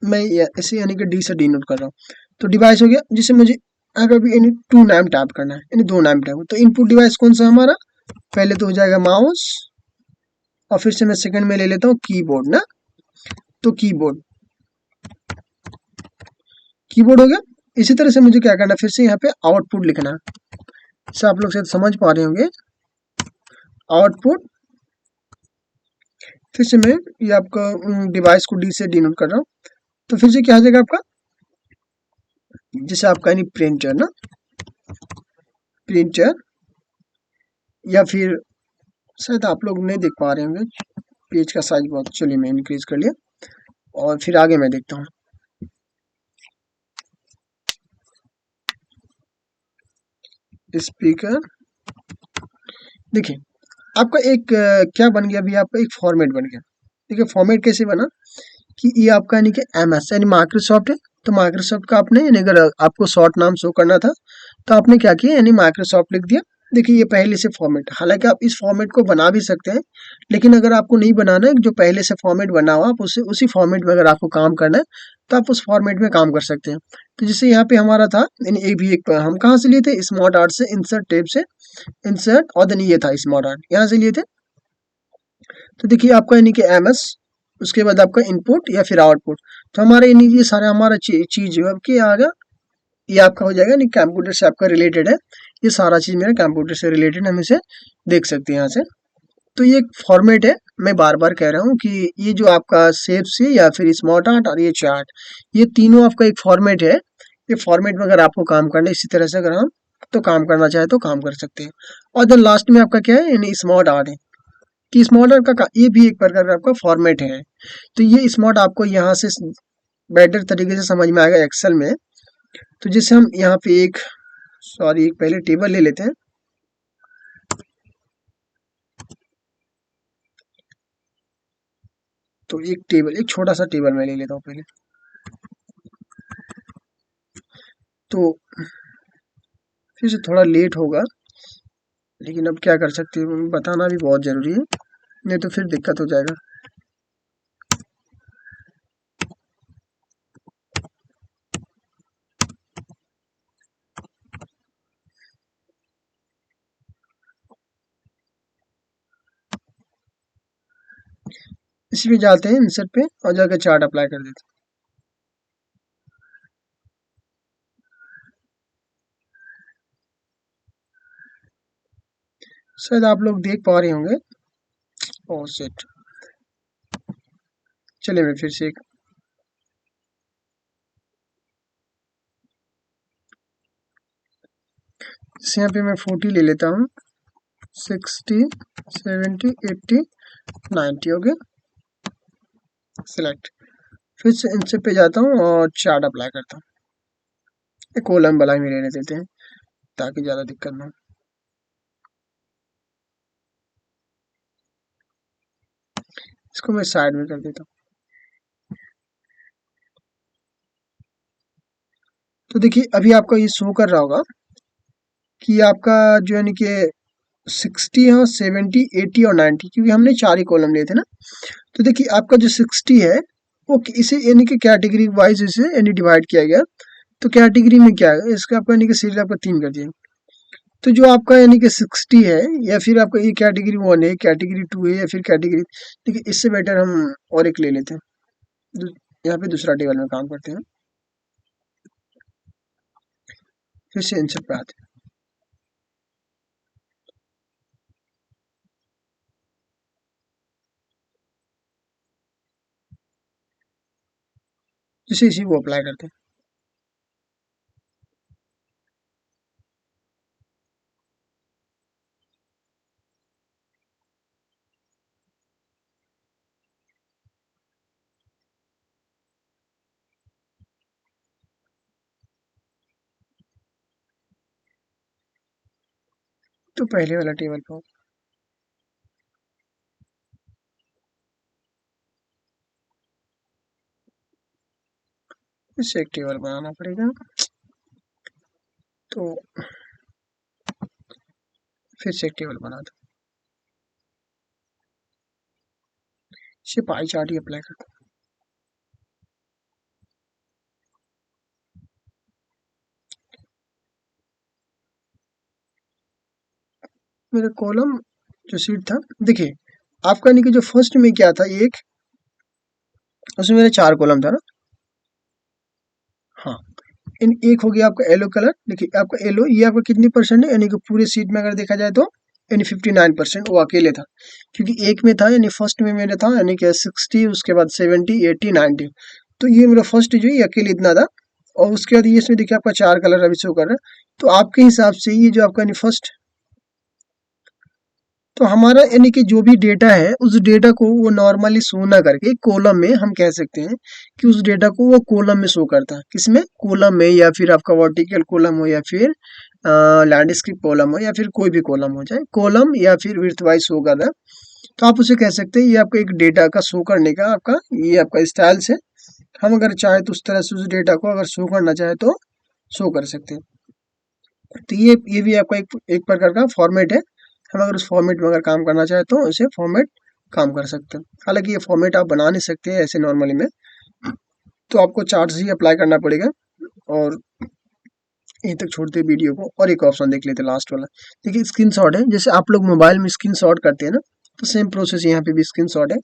मैं इसे यानी कि डी से डिनोट कर रहा हूँ, तो डिवाइस हो गया। जिसे मुझे अगर भी यानी 2 नाम टाइप करना है, यानी 2 नाम टाइप, तो इनपुट डिवाइस कौन सा हमारा, पहले तो हो जाएगा माउस, और फिर से मैं सेकंड में ले लेता हूँ कीबोर्ड ना, तो कीबोर्ड कीबोर्ड हो गया। इसी तरह से मुझे क्या करना है, फिर से यहाँ पे आउटपुट लिखना है, इसे आप लोग शायद समझ पा रहे होंगे, आउटपुट। फिर से मैं ये आपका डिवाइस को डी से डिनोट कर रहा हूँ, तो फिर से क्या आ जाएगा आपका, जैसे आपका यानी प्रिंटर ना, प्रिंटर, या फिर शायद आप लोग नहीं देख पा रहे होंगे, पेज का साइज बहुत, चलिए मैं इंक्रीज कर लिया, और फिर आगे मैं देखता हूँ। स्पीकर, देखिए आपका एक क्या बन गया, अभी आपका एक फॉर्मेट बन गया। देखिए फॉर्मेट कैसे बना कि ये आपका यानी कि MS यानी माइक्रोसॉफ्ट है, तो माइक्रोसॉफ्ट का आपने यानी अगर आपको शॉर्ट नाम शो करना था, तो आपने क्या किया, यानी माइक्रोसॉफ्ट लिख दिया। देखिए ये पहले से फॉर्मेट, हालांकि आप इस फॉर्मेट को बना भी सकते हैं, लेकिन अगर आपको नहीं बनाना है, जो पहले से फॉर्मेट बना हुआ, आप उसी फॉर्मेट में अगर आपको काम करना है, तो आप उस फॉर्मेट में काम कर सकते हैं। तो जैसे यहाँ पे हमारा था, यानी ये भी एक हम कहाँ से लिए थे, स्मार्ट आर्ट से, इंसर्ट टैब से, इंसर्ट, और देन ये था स्मार्ट आर्ट, यहाँ से लिए थे। तो देखिए आपका यानी कि MS, उसके बाद आपका इनपुट या फिर आउटपुट, तो हमारे यानी ये सारा हमारा चीज अब क्या आ गया, ये आपका हो जाएगा, नहीं कंप्यूटर से आपका रिलेटेड है, ये सारा चीज मेरा कंप्यूटर से रिलेटेड, हम इसे देख सकते हैं यहाँ से। तो ये एक फॉर्मेट है, मैं बार बार कह रहा हूँ कि ये जो आपका सेव से या फिर स्मार्ट आर्ट और ये चार्ट, ये तीनों आपका एक फॉर्मेट है। ये फॉर्मेट में अगर आपको काम करना है इसी तरह से, अगर हम तो काम करना चाहे तो काम कर सकते हैं। और देन लास्ट में आपका क्या है, यानी स्मार्ट आर्ट है, कि स्मार्ट आर्ट का ये भी एक प्रकार का आपका फॉर्मेट है। तो ये स्मार्ट आपको यहाँ से बेटर तरीके से समझ में आएगा एक्सेल में। तो जैसे हम यहाँ पे एक, सॉरी, एक पहले टेबल ले लेते हैं, तो एक टेबल, एक छोटा सा टेबल मैं ले लेता हूँ पहले। तो फिर से थोड़ा लेट होगा, लेकिन अब क्या कर सकते हैं, बताना भी बहुत ज़रूरी है, नहीं तो फिर दिक्कत हो जाएगा। इसी पे जाते हैं इंसर्ट पे, और जाकर चार्ट अप्लाई कर देते हैं। शायद आप लोग देख पा रहे होंगे, ओह शिट, चलिए मैं फिर से एक, जैसे यहाँ पे मैं 40 ले लेता हूँ, 60, 70, 80, 90 हो गया, सिलेक्ट। फिर से इंसर्ट पे जाता हूँ और चार्ट अप्लाई करता हूँ। एक कॉलम वाला में रहने देते हैं ताकि ज़्यादा दिक्कत ना हो। इसको मैं साइड में कर देता हूँ। तो देखिए अभी आपको ये शो कर रहा होगा कि आपका जो यानी कि 60 है, 70, 80 और 90, क्योंकि हमने 4 ही कॉलम लिए थे ना। तो देखिए आपका जो 60 है, वो इसे यानी कि कैटेगरी वाइज इसे यानी डिवाइड किया गया। तो कैटेगरी में क्या है, इसका आपका यानी कि सीरियल आपका 3 कर दिया। तो जो आपका यानी कि 60 है, या फिर आपका ये कैटेगरी 1 है, कैटेगरी 2 है, या फिर कैटेगरी, देखिए इससे बेटर हम और एक ले लेते हैं। यहाँ पे दूसरा टेबल में काम करते हैं, फिर से आंसर पे आते हैं। जैसे इसी को अप्लाई करते हैं। तो पहले वाला टेबल पर इससे एक टेबल बनाना पड़ेगा, तो फिर से एक टेबल बना दो, इसे पाई चार्ट ही अप्लाई करते हैं। मेरा कॉलम जो सीट था, देखिए आपका नहीं कि जो फर्स्ट में क्या था एक, उसमें मेरा 4 कॉलम था ना। हाँ, इन एक हो गया आपका येलो कलर, देखिए आपका येलो ये आपका कितनी परसेंट है, यानी कि पूरे सीट में अगर देखा जाए तो यानी 59% वो अकेले था, क्योंकि एक में था यानी फर्स्ट में मेरा था यानी कि 60, उसके बाद 70, 80, 90, तो ये मेरा फर्स्ट जो ये अकेले इतना था। और उसके बाद ये इसमें देखिए आपका 4 कलर अभी शो कर रहा है, तो आपके हिसाब से ये जो आपका यानी फर्स्ट, तो हमारा यानी कि जो भी डेटा है उस डेटा को वो नॉर्मली शो ना करके कॉलम में हम कह सकते हैं कि उस डेटा को वो कॉलम में शो करता है, किसमें, कॉलम में, या फिर आपका वर्टिकल कॉलम हो, या फिर लैंडस्केप कॉलम हो, या फिर कोई भी कॉलम हो जाए, कॉलम या फिर विड्थ वाइज शो कर रहा है। तो आप उसे कह सकते हैं ये आपका एक डेटा का शो करने का आपका ये आपका स्टाइल से, हम अगर चाहे तो उस तरह से उस डेटा को अगर शो करना चाहे तो शो कर सकते हैं। तो ये भी आपका एक प्रकार का फॉर्मेट है, हम अगर उस फॉर्मेट में अगर काम करना चाहे तो इसे फॉर्मेट काम कर सकते हैं। हालांकि ये फॉर्मेट आप बना नहीं सकते हैं ऐसे नॉर्मली में, तो आपको चार्ट्स ही अप्लाई करना पड़ेगा। और यहीं तक छोड़ते हैं वीडियो को, और एक ऑप्शन देख लेते हैं लास्ट वाला। देखिए स्क्रीनशॉट है, जैसे आप लोग मोबाइल में स्क्रीनशॉट करते हैं ना, तो सेम प्रोसेस यहाँ पे भी स्क्रीनशॉट है।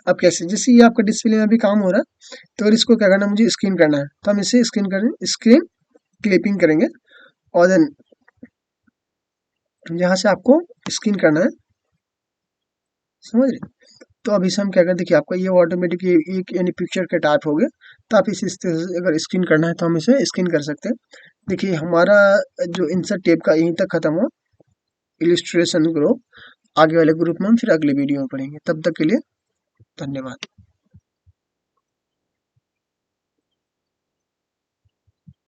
अब कैसे, जैसे ये आपका डिस्प्ले में भी काम हो रहा है, तो अगर इसको क्या करना है, मुझे स्क्रीन करना है, तो हम इसे स्क्रीन करेंगे, स्क्रीन क्लिपिंग करेंगे, और देन यहाँ से आपको स्क्रीन करना है, समझ रहे। तो अभी से हम क्या करते हैं कि आपका ये ऑटोमेटिक ये एक यानी पिक्चर के टाइप हो गए, तो आप इस तरह से अगर स्क्रीन करना है तो हम इसे स्क्रीन कर सकते हैं। देखिए हमारा जो इंसर्ट टेप का यहीं तक खत्म हुआ, इलिस्ट्रेशन ग्रुप, आगे वाले ग्रुप में हम फिर अगले वीडियो में पढ़ेंगे, तब तक के लिए धन्यवाद।